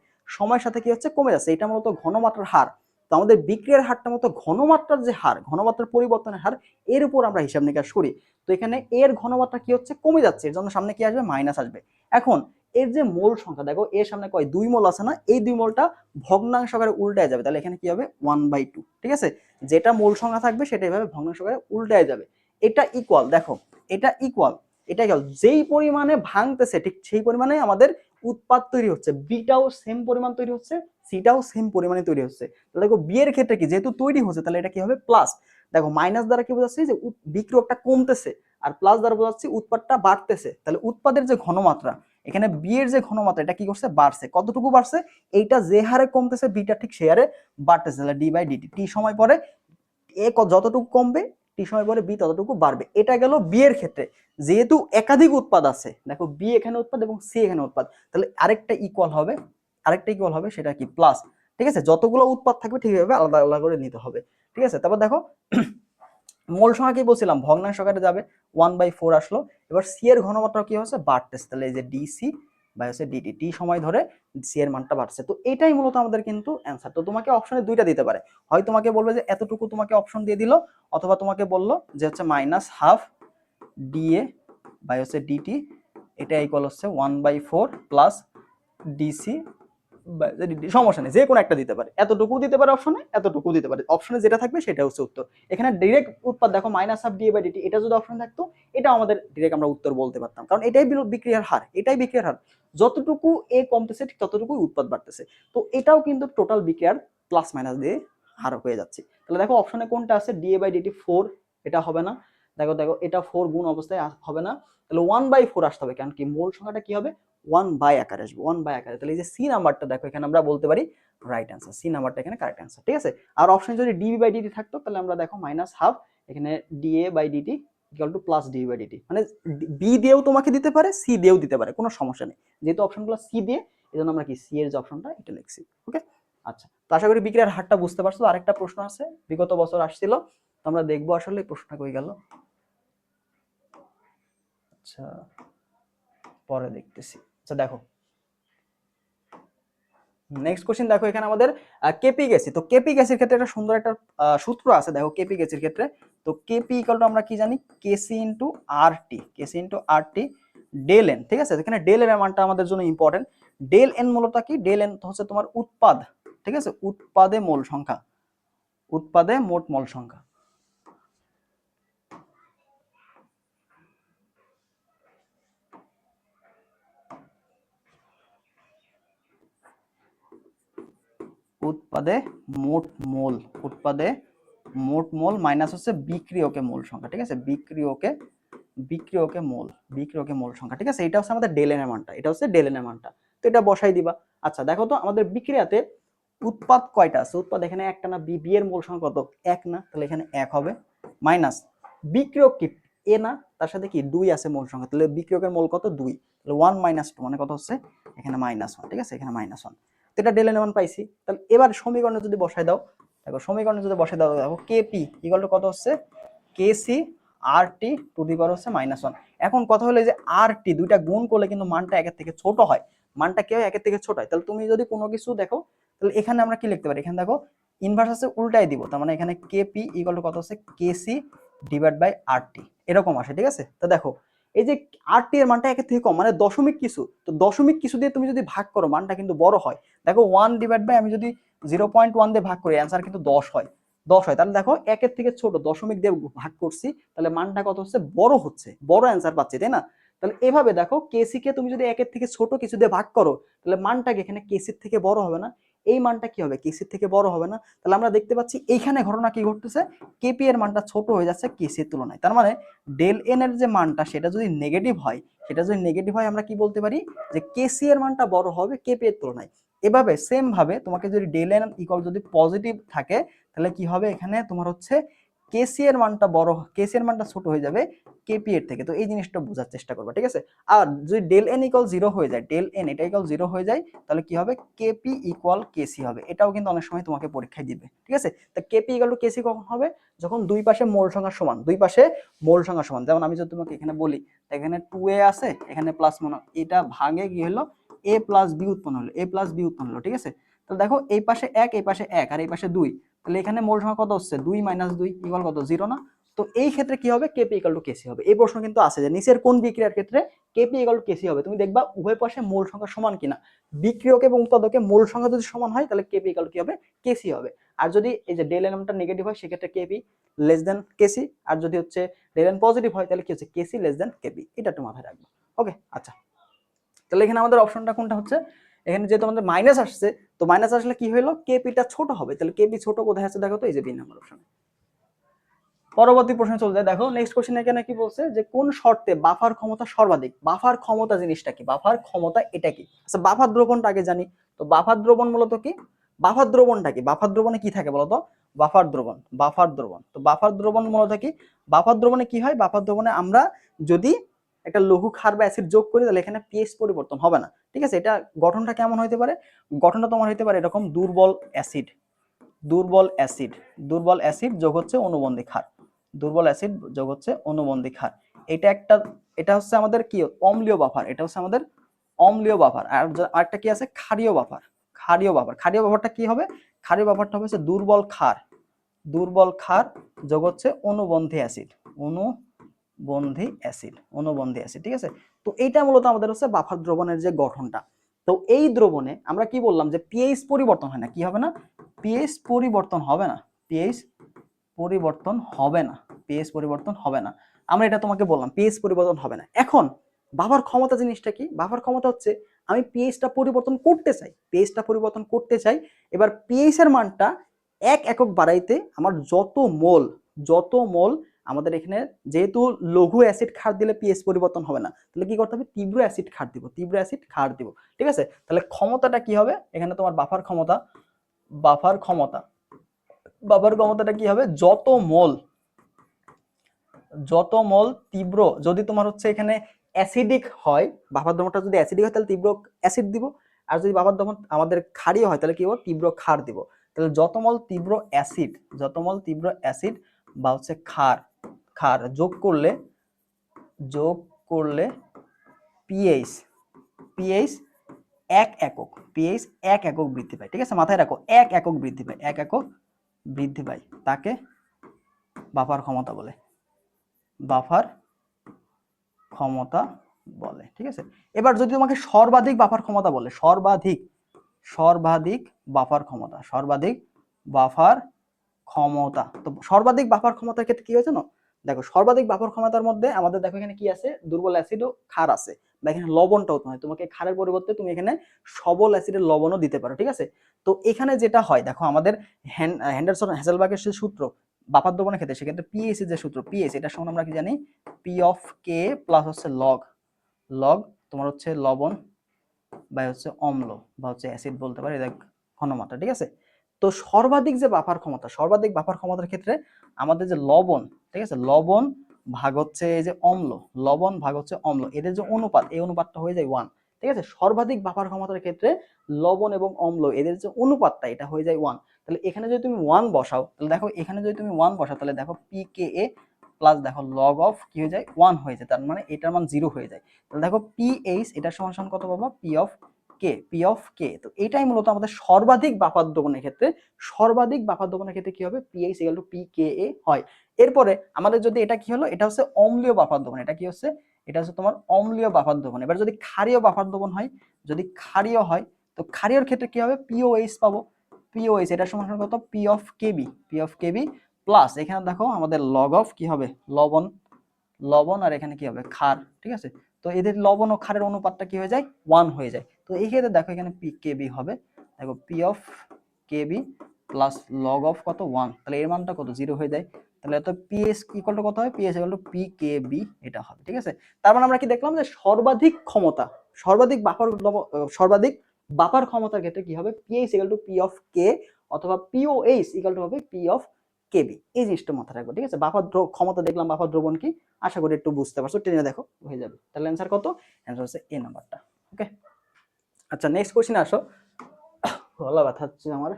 এটা মূলত ঘনমাত্রার হার। তো আমাদের বিক্রিয়ার হারটা মতো ঘনমাত্রার যে হার, ঘনমাত্রার পরিবর্তনের হার, এর উপর আমরা হিসাব নিকাশ করি। তো এখানে এর ঘনমাত্রা কি হচ্ছে? কমে যাচ্ছে, এর জন্য সামনে কি আসবে? মাইনাস আসবে। এখন এর যে মোল সংখ্যা, দেখো এর সামনে কয় 2 মোল আছে না? এই 2 মোলটা ভগ্নাংশ আকারে উল্টায় যাবে, তাহলে এখানে কি হবে? 1/2, ঠিক আছে? যেটা মোল সংখ্যা থাকবে সেটা এভাবে ভগ্নাংশ আকারে উল্টায় যাবে। এটা ইকুয়াল, দেখো এটা ইকুয়াল, এটা ইকুয়াল, যেই পরিমাণে ভাঙতেছে ঠিক সেই পরিমাণে আমাদের উৎপাদ তৈরি হচ্ছে, বিটাও সেম পরিমাণ তৈরি হচ্ছে, সিটাও সেম পরিমাণে তৈরি হচ্ছে। তাহলে দেখো বি এর ক্ষেত্রে কি, যেহেতু তৈরি হচ্ছে তাহলে এটা কি হবে প্লাস। দেখো মাইনাস দ্বারা কি বোঝাচ্ছি যে বিক্রিয়কটা কমতেছে, আর প্লাস দ্বারা বোঝাচ্ছি উৎপাদটা বাড়তেছে। তাহলে উৎপাদের যে ঘনমাত্রা, এখানে বি এর যে ঘনমাত্রা এটা কি করছে, বাড়ছে। কতটুকু বাড়ছে, এইটা যে হারে কমতেছে বিটা ঠিক সেই হারে বাড়তেছে। তাহলে ডি বাই ডিটি, টি সময় পরে এ যতটুকু কমবে টি সময় পরে বি ততটুকু বাড়বে। এটা গেল বি এর ক্ষেত্রে, যেহেতু একাধিক উৎপাদ আছে, দেখো বি এখানে উৎপাদ এবং সি এখানে উৎপাদ, তাহলে আরেকটা ইকুয়াল হবে, আরেকটা ইকুয়াল হবে, সেটা কি প্লাস। ঠিক আছে, যতগুলো উৎপাদ থাকবে ঠিকভাবে আলাদা আলাদা করে নিতে হবে। ঠিক আছে, তারপর দেখো মোল সংখ্যা কি বলছিলাম, ভগ্নাংশ আকারে যাবে, 1/4 আসলো। এবার সি এর ঘনমাত্রা কি হচ্ছে, বাড়তেছে। তাহলে এই যে ডিসি বাই হচ্ছে ডিটি, টি সময় ধরে সি এর মানটা বাড়ছে। তো এটাই মূলত আমাদের কিন্তু অ্যান্সার। তো তোমাকে অপশনে দুইটা দিতে পারে, হয় তোমাকে বলবে যে এতটুকু তোমাকে অপশন দিয়ে দিল, অথবা তোমাকে বললো যে হচ্ছে -12 ডিএ বাই হচ্ছে ডিটি, এটা ইকুয়াল হচ্ছে 1/4 প্লাস ডিসি, সমস্যা নেই, যে কোনো একটা দিতে পারে, এতটুকু দিতে পারে অপশনে, এতটুকু দিতে পারে, অপশনে যেটা থাকবে সেটা হচ্ছে উত্তর। এখানে ডাইরেক্ট উৎপাদ দেখো -12 ডিএ বাই ডিটি, এটা যদি অপশন থাকতো এটা আমাদের ডাইরেক্ট আমরা উত্তর বলতে পারতাম, কারণ এটাই বিক্রিয়ার হার, এটাই বিক্রিয়ার হার, যতটুকু এ কমতেছে ঠিক ততটুকুই উৎপাদ বাড়তেছে। তো এটাও কিন্তু টোটাল বিক্রিয়ার প্লাস মাইনাস দিয়ে হার হয়ে যাচ্ছে। তাহলে দেখো অপশনে কোনটা আছে, ডিএ বাই ডিটি 4, এটা হবে না। দেখো দেখো এটা 4 গুণ অবস্থায় হবে না, তাহলে 1/4 আসতে হবে, কারণ কি মোল সংখ্যাটা কি হবে 1 আকারে আসবে, 1 আকারে। তাহলে এই যে সি নাম্বারটা দেখো এখানে আমরা বলতে পারি রাইট অ্যান্সার, সি নাম্বারটা এখানে কারেক্ট অ্যান্সার। ঠিক আছে, আর অপশন যদি ডিবি বাই ডিটি থাকতো তাহলে আমরা দেখো -12 এখানে DA by DT equal to plus DB by DT, মানে বি দিয়েও তোমাকে দিতে পারে, সি দিয়েও দিতে পারে, কোনো সমস্যা নেই। যেহেতু অপশনগুলো সি দিয়ে, এজন্য আমরা কি সি এর যে অপশনটা এটা লিখছি। ওকে, আচ্ছা, তো আশা করি বিক্রিয়ার হারটা বুঝতে পারছো। আরেকটা প্রশ্ন আছে, বিগত বছর আসছিল, তো আমরা দেখবো আসলে এই প্রশ্নটা কই গেল। আচ্ছা, পরে দেখতেছি। আচ্ছা দেখো নেক্সট কোশ্চেন, দেখো এখানে আমাদের কেপি গ্যাসি, তো কেপি গ্যাসের ক্ষেত্রে একটা সুন্দর একটা সূত্র আছে। দেখো কেপি গ্যাসের ক্ষেত্রে, তো কেপি ইকুয়াল টু আমরা কি জানি, কেসি ইনটু আরটি, কেসি ইনটু আরটি ডেল এন। ঠিক আছে, এখানে ডেল এর মানটা আমাদের জন্য ইম্পর্টেন্ট। ডেল এন মূলত কি, ডেল এন হচ্ছে তোমার উৎপাদ। ঠিক আছে, উৎপাদে মোল সংখ্যা, উৎপাদে মোট মোল সংখ্যা। উৎপাদে মোট মোল, উৎপাদে মোট মোল মাইনাস হচ্ছে বিক্রিয়কে মোল সংখ্যা। ঠিক আছে, বিক্রিয়কে, বিক্রিয়কে মোল, বিক্রিয়কে মোল সংখ্যা। ঠিক আছে, এটা হচ্ছে আমাদের ডেল এন এর মানটা, এটা হচ্ছে ডেল এন এর মানটা। তো এটা বসাই দিবা। আচ্ছা দেখো তো আমাদের বিক্রিয়াতে উৎপাদ কয়টা আছে, উৎপাদ এখানে একটা না, বি এর মোল সংখ্যা কত, এক না, তাহলে এখানে এক হবে, মাইনাস বিক্রিয়ক কি এ না, তার সাথে কি 2 আছে মোল সংখ্যা, তাহলে বিক্রিয়কের মোল কত 2, তাহলে 1 - 2 মানে কত হচ্ছে এখানে -1। ঠিক আছে, এখানে -1, তো এটা ডেল এন এর মান পাইছি। তাহলে এবার সমীকরণে যদি বসাই দাও, দেখো সমীকরণে যদি বসাই দাও, দেখো কেপি ইকুয়াল টু কত হচ্ছে, কেসি আর টি টু দি পাওয়ার হচ্ছে -1। এখন কথা হলো যে আর টি দুইটা গুণ করলে কিন্তু মানটা একের থেকে ছোট হয়, মানটা কি হয় একের থেকে ছোট হয়। তাহলে তুমি যদি কোনো কিছু দেখো, তাহলে এখানে আমরা কি লিখতে পারি, এখানে দেখো ইনভার্স আছে উল্টাই দিব, তার মানে এখানে কেপি ইকুয়াল টু কত হচ্ছে, কেসি ডিভাইড বাই আর টি, এরকম আসে। ঠিক আছে, তো দেখো এই যে আর টি এর মানটা একের থেকে কম, মানে দশমিক কিছু, তো দশমিক কিছু দিয়ে তুমি যদি ভাগ করো মানটা কিন্তু বড় হয়। দেখো 1 ডিভাইড বাই আমি যদি 0.1 দিয়ে ভাগ করি অ্যান্সার কিন্তু 10 হয়, 10 হয়। তাহলে দেখো একের থেকে ছোট দশমিক দিয়ে ভাগ করছি, তাহলে মানটা কত হচ্ছে, বড় হচ্ছে, বড় অ্যান্সার পাচ্ছি, তাই না? তাহলে এভাবে দেখো কেসি কে তুমি যদি একের থেকে ছোট কিছু দিয়ে ভাগ করো, তাহলে মানটাকে এখানে কেসির থেকে বড় হবে না, এই মানটা কি হবে, কেসির থেকে বড় হবে না। তাহলে আমরা দেখতে পাচ্ছি এইখানে ঘটনা কি ঘটতেছে, কেপি এর মানটা ছোট হয়ে যাচ্ছে কেসির তুলনায়। তার মানে ডেল এন এর যে মানটা সেটা যদি নেগেটিভ হয়, সেটা যদি নেগেটিভ হয় আমরা কি বলতে পারি, যে কেসি এর মানটা বড় হবে কেপি এর তুলনায়। এভাবে সেম ভাবে তোমাকে যদি ডেল এন ইকুয়াল যদি পজিটিভ থাকে, তাহলে কি হবে, এখানে তোমার হচ্ছে কেসি এর মানটা বড়, কেসি এর মানটা ছোট হয়ে যাবে কেপি এর থেকে। তো এই জিনিসটা বোঝার চেষ্টা করবা। ঠিক আছে, আর যদি ডেল এন ইকুয়াল 0 হয়ে যায়, ডেল এন এটা ইকুয়াল 0 হয়ে যায়, তাহলে কি হবে, কেপি ইকুয়াল কেসি হবে। এটাও কিন্তু অনেক সময় তোমাকে পরীক্ষায় দিবে। ঠিক আছে, তা কেপি ইকুয়াল টু কেসি কখন হবে, যখন দুই পাশে মোল সংখ্যা সমান, দুই পাশে মোল সংখ্যা সমান। যেমন আমি যদি তোমাকে এখানে বলি, এখানে 2a আছে, এখানে প্লাস মনে, এটা ভাগে কি হলো, a প্লাস বি উৎপন্ন হলো, a প্লাস বি উৎপন্ন হলো। ঠিক আছে, তাহলে দেখো এই পাশে 1, এই পাশে 1, আর এই পাশে 2, তাহলে এখানে মোল সংখ্যা কত হচ্ছে, 2 - 2 ইকুয়াল কত, 0 না? তো এই ক্ষেত্রে কি হবে, কেপি ইকুয়াল টু কেসি হবে। এই প্রশ্ন কিন্তু আছে যে নিচের কোন বিক্রিয়ার ক্ষেত্রে কেপি ইকুয়াল টু কেসি হবে। তুমি দেখবা উভয় পাশে মোল সংখ্যা সমান কিনা, বিক্রিয়ক এবং উৎপাদকে মোল সংখ্যা যদি সমান হয় তাহলে কেপি ইকুয়াল টু কি হবে, কেসি হবে। আর যদি এই যে ডেল এনটা নেগেটিভ হয় সেক্ষেত্রে কেপি লেস দেন কেসি, আর যদি হচ্ছে ডেল এন পজিটিভ হয় তাহলে কি হচ্ছে, কেসি লেস দেন কেপি। এটা একটু মাথায় রাখবো। ওকে, আচ্ছা তাহলে এখানে আমাদের অপশনটা কোনটা হচ্ছে, এখানে যেহেতু আমাদের মাইনাস আসছে, তো মাইনাস আসলে কি হলো, কেপিটা ছোট হবে। তাহলে কেপি ছোট কোথায় আছে দেখো তো, এই যে বি নাম্বার অপশন। পরবর্তী প্রশ্নে চলে যায়, দেখো নেক্সট কোশ্চেন এখানে কি বলছে যে কোন শর্তে বাফার ক্ষমতা সর্বাধিক। বাফার ক্ষমতা জিনিসটা কি, বাফার ক্ষমতা এটা কি। আচ্ছা বাফার দ্রবণটা আগে জানি। তো বাফার দ্রবণ মূলত কি, বাফার দ্রবণটা কি, বাফার দ্রবণে কি থাকে বলতো, বাফার দ্রবণ, বাফার দ্রবণ। তো বাফার দ্রবণ মূলত কি, বাফার দ্রবণে কি হয়, বাফার দ্রবণে আমরা যদি একটা লঘু ক্ষার বা অ্যাসিড যোগ করি তাহলে এখানে পিএইচ পরিবর্তন হবে না। ঠিক আছে, এটা গঠনটা কেমন হইতে পারে, গঠনটা তোমার হইতে পারে এরকম, দুর্বল অ্যাসিড, দুর্বল অ্যাসিড, দুর্বল অ্যাসিড যোগ হচ্ছে অনুবন্ধী ক্ষার, দুর্বল অ্যাসিড যোগ হচ্ছে অনুবন্ধী ক্ষার। এটা একটা, এটা হচ্ছে আমাদের কি অম্লীয় বাফার, এটা হচ্ছে আমাদের অম্লীয় বাফার। আর আরেকটা কি আছে, ক্ষারীয় বাফার, ক্ষারীয় বাফার। ক্ষারীয় বাফারটা কি হবে, ক্ষারীয় বাফারটা হচ্ছে দুর্বল ক্ষার, দুর্বল ক্ষার যোগ হচ্ছে অনুবন্ধী অ্যাসিড, অনুবন্ধী অ্যাসিড, অনুবন্ধী অ্যাসিড। ঠিক আছে, তো এইটা মূলত আমাদের হচ্ছে বাফার দ্রবণের যে গঠনটা। তো এই দ্রবণে আমরা কি বললাম যে পিএইচ পরিবর্তন হয় না, কি হবে না, পিএইচ পরিবর্তন হবে না, পিএইচ পরিবর্তন হবে না, পিএইচ পরিবর্তন হবে না। আমরা এটা তোমাকে বললাম পিএইচ পরিবর্তন হবে না। এখন বাফার ক্ষমতা জিনিসটা কি, বাফার ক্ষমতা হচ্ছে আমি পিএইচটা পরিবর্তন করতে চাই, পিএইচটা পরিবর্তন করতে চাই। এবার পিএইচ এর মানটা 1 একক বাড়াইতে আমার যত মোল, যত মোল আমাদের এখানে, যেহেতু লঘু অ্যাসিড ক্ষার দিলে পিএইচ পরিবর্তন হবে না, তাহলে কি করতে হবে, তীব্র অ্যাসিড ক্ষার দিব, তীব্র অ্যাসিড ক্ষার দিব। ঠিক আছে, তাহলে ক্ষমতাটা কি হবে এখানে তোমার বাফার ক্ষমতা, বাফার ক্ষমতা, বাফার ক্ষমতাটা কি হবে, যত মোল, যত মোল তীব্র, যদি তোমার হচ্ছে এখানে অ্যাসিডিক হয়, বাফার দ্রবণটা যদি অ্যাসিডিক হয় তাহলে তীব্র অ্যাসিড দিব, আর যদি বাফার দ্রবণ আমাদের ক্ষারীয় হয় তাহলে কি হবে, তীব্র ক্ষার দিব। তাহলে যত মোল তীব্র অ্যাসিড, যত মোল তীব্র অ্যাসিড বা হচ্ছে ক্ষার, ক্ষার যোগ করলে, যোগ করলে পিএইচ, পিএইচ 1 একক, পিএইচ 1 একক বৃদ্ধি পায়। ঠিক আছে, মাথায় রাখো 1 একক বৃদ্ধি পায়, 1 একক বৃদ্ধি পায়, তাকে বাফার ক্ষমতা বলে, বাফার ক্ষমতা বলে। ঠিক আছে, এবার যদি তোমাকে সর্বাধিক বাফার ক্ষমতা বলে, সর্বাধিক, সর্বাধিক বাফার ক্ষমতা, সর্বাধিক বাফার ক্ষমতা, তো সর্বাধিক বাফার ক্ষমতার ক্ষেত্রে কি হয়েছে না, দেখো সর্বাধিক বাফার ক্ষমতার মধ্যে আমাদের দেখো এখানে কি আছে, দুর্বল অ্যাসিড ও ক্ষার আছে, বা এখানে লবণটাও তোমার, তোমাকে ক্ষারের পরিবর্তে তুমি এখানে সবল অ্যাসিডের লবণও দিতে পারো। ঠিক আছে, তো এখানে যেটা হয় দেখো, আমাদের হেন্ডারসন হ্যাজেলবার্গের যে সূত্র বাফার দ্রবণের ক্ষেত্রে, সেক্ষেত্রে পিএইচ এর যে সূত্র, পিএইচ এটা সমান আমরা কি জানি, পি অফ কে প্লাস হচ্ছে লগ, লগ তোমার হচ্ছে লবণ বা হচ্ছে অম্ল বা হচ্ছে অ্যাসিড বলতে পারি, দেখ ঘনমাত্রা। ঠিক আছে, তো সর্বাধিক যে বাফার ক্ষমতা, সর্বাধিক বাফার ক্ষমতার ক্ষেত্রে আমাদের যে লবণ, ঠিক আছে, লবণ ভাগ হচ্ছে এই যে অম্ল, লবণ ভাগ হচ্ছে অম্ল, এদের যে অনুপাত, এই অনুপাতটা হয়ে যায় 1। ঠিক আছে, সর্বাধিক বাফার ক্ষমতার ক্ষেত্রে লবণ এবং অম্ল এদের যে অনুপাতটা এটা হয়ে যায় 1। তাহলে এখানে যদি তুমি 1 বসাও, তাহলে দেখো এখানে যদি তুমি 1 বসাও তাহলে দেখো পি কে এ প্লাস দেখো লগ অফ কি হয়ে যায় 1 হয়ে যায়, তার মানে এটার মান 0 হয়ে যায়। তাহলে দেখো পিএইচ এটা সমান সমান কত পাবো, P of K, P of K. তো এটাই মূলত আমাদের সর্বাধিক বাফার দ্রবণের ক্ষেত্রে, সর্বাধিক বাফার দ্রবণের ক্ষেত্রে কি হবে, pH equal to P K A হয়। এরপরে আমাদের যদি এটা কি হলো, এটা হচ্ছে অম্লীয় বাফার দ্রবণ, এটা কি হচ্ছে, এটা হচ্ছে তোমার অম্লীয় বাফার দ্রবণ। এবার যদি ক্ষারীয় বাফার দ্রবণ হয়, যদি ক্ষারীয় হয়, তো ক্ষারীয়র ক্ষেত্রে কি হবে, পিওএইচ পাবো, পিওএইচ এটা সমান সমান কত, P of KB, P of KB plus এখানে দেখো আমাদের লগ অফ কি হবে, লবণ, লবণ আর এখানে কি হবে, ক্ষার। ঠিক আছে, তো এদের লবণ ও ক্ষারের অনুপাতটা কি হয়ে যায়, 1 হয়ে যায়। তো এই ক্ষেত্রে দেখো এখানে পি কেবি হবে, দেখো P of KB plus log of কত 1, তাহলে এর মানটা কত 0 হয়ে যায়। তাহলে তো পিএস ইকুয়াল টু কত হয়, পিএস ইকুয়াল টু পি কেবি এটা হবে। ঠিক আছে, তার মানে আমরা কি দেখলাম যে সর্বাধিক ক্ষমতা, সর্বাধিক বাফার, সর্বাধিক বাফার ক্ষমতার ক্ষেত্রে কি হবে, pH equal to P of K অথবা পিওএইচ ইকুয়াল টু হবে পি অফ কেবি। এই জিনিসটা মাথায় রাখবো। ঠিক আছে, বাফার ক্ষমতা দেখলাম, বাফার দ্রবণ কি, আশা করি একটু বুঝতে পারছো, টেনে দেখো হয়ে যাবে। তাহলে অ্যান্সার কত, অ্যান্সার হচ্ছে এ নাম্বারটা। ওকে, আচ্ছা নেক্সট কোশ্চেনে আসো। গলা ব্যথা হচ্ছে আমার।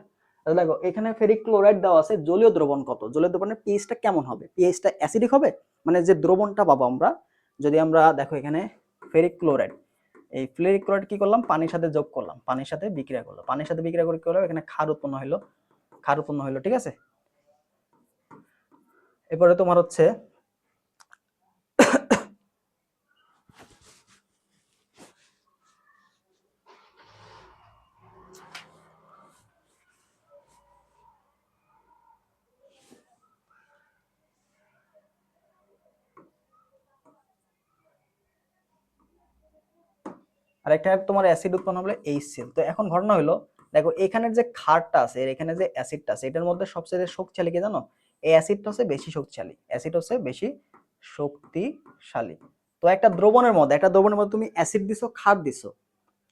আচ্ছা দেখো এখানে ফেরিক ক্লোরাইড দেওয়া আছে, জলীয় দ্রবণ কত, জলীয় দ্রবণের পিএইচটা কেমন হবে, পিএইচটা অ্যাসিডিক হবে, মানে যে দ্রবণটা পাবো আমরা, যদি আমরা দেখো এখানে ফেরিক ক্লোরাইড, এই ফেরিক ক্লোরাইড কি করলাম, পানির সাথে যোগ করলাম, পানির সাথে বিক্রিয়া করলো, পানির সাথে বিক্রিয়া করে কি হলো, এখানে ক্ষার উৎপন্ন হলো, ক্ষার উৎপন্ন হলো। ঠিক আছে, এরপরে তোমার হচ্ছে আরেকটা তোমার অ্যাসিড উৎপন্ন হলো HCl। তো এখন ঘটনা হলো দেখো এখানের যে ক্ষারটা আছে এর এখানে যে অ্যাসিডটা আছে এটার মধ্যে সবচেয়ে শক্তিশালী কি জানো? এই অ্যাসিডটা হচ্ছে বেশি শক্তিশালী, অ্যাসিড হচ্ছে বেশি শক্তিশালী। তো একটা দ্রবণের মধ্যে তুমি অ্যাসিড দিছো, ক্ষার দিছো,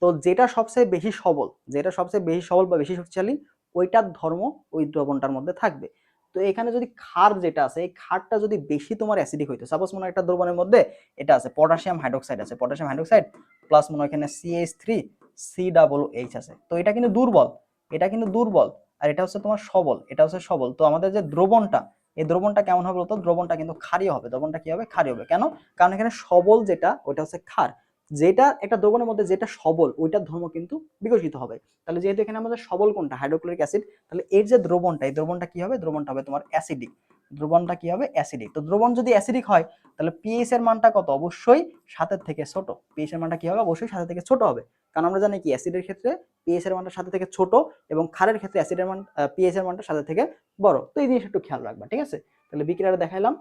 তো যেটা সবচেয়ে বেশি সবল, যেটা সবচেয়ে বেশি সবল বা বেশি শক্তিশালী ওইটার ধর্ম ওই দ্রবণটার মধ্যে থাকবে। তো এখানে যদি ক্ষার যেটা আছে এই ক্ষারটা যদি বেশি তোমার অ্যাসিডিক হইতো, সাপোজ মনে হয় একটা দ্রবণের মধ্যে এটা আছে পটাশিয়াম হাইড্রোক্সাইড আছে, পটাশিয়াম হাইড্রোক্সাইড প্লাস মনে হয় এখানে CH3COOH আছে, তো এটা কিন্তু দুর্বল, এটা কিন্তু দুর্বল, আর এটা হচ্ছে তোমার সবল, এটা হচ্ছে সবল। তো আমাদের যে দ্রবণটা, এই দ্রবণটা কেমন হবে বলতো? দ্রবণটা কিন্তু ক্ষারীয় হবে। দ্রবণটা কি হবে? ক্ষারীয় হবে। কেন? কারণ এখানে সবল যেটা ওইটা হচ্ছে ক্ষার, যেটা একটা দ্রবণের মধ্যে যেটা সবল ওইটার ধর্ম কিন্তু বিকশিত হবে। তাহলে যেহেতু এখানে আমাদের সবল কোনটা? হাইড্রোক্লোরিক অ্যাসিড, তাহলে এর যে দ্রবণটা এই দ্রবণটা কি হবে? দ্রবণটা হবে তোমার অ্যাসিডিক। দ্রবণটা কি হবে? অ্যাসিডিক। তো দ্রবণ যদি অ্যাসিডিক হয় তাহলে পিএইচ এর মানটা কত? অবশ্যই 7 থেকে ছোট। পিএইচ এর মানটা কি হবে? অবশ্যই 7 থেকে ছোট হবে। কারণ আমরা জানি কি অ্যাসিডের ক্ষেত্রে পিএইচ এর মানটা 7 থেকে ছোট এবং ক্ষারের ক্ষেত্রে অ্যাসিডের মান পিএইচ এর মানটা 7 থেকে বড়। তো এই জিনিসটা একটু খেয়াল রাখবা, ঠিক আছে? তাহলে বিক্রিয়াটা দেখাইলাম।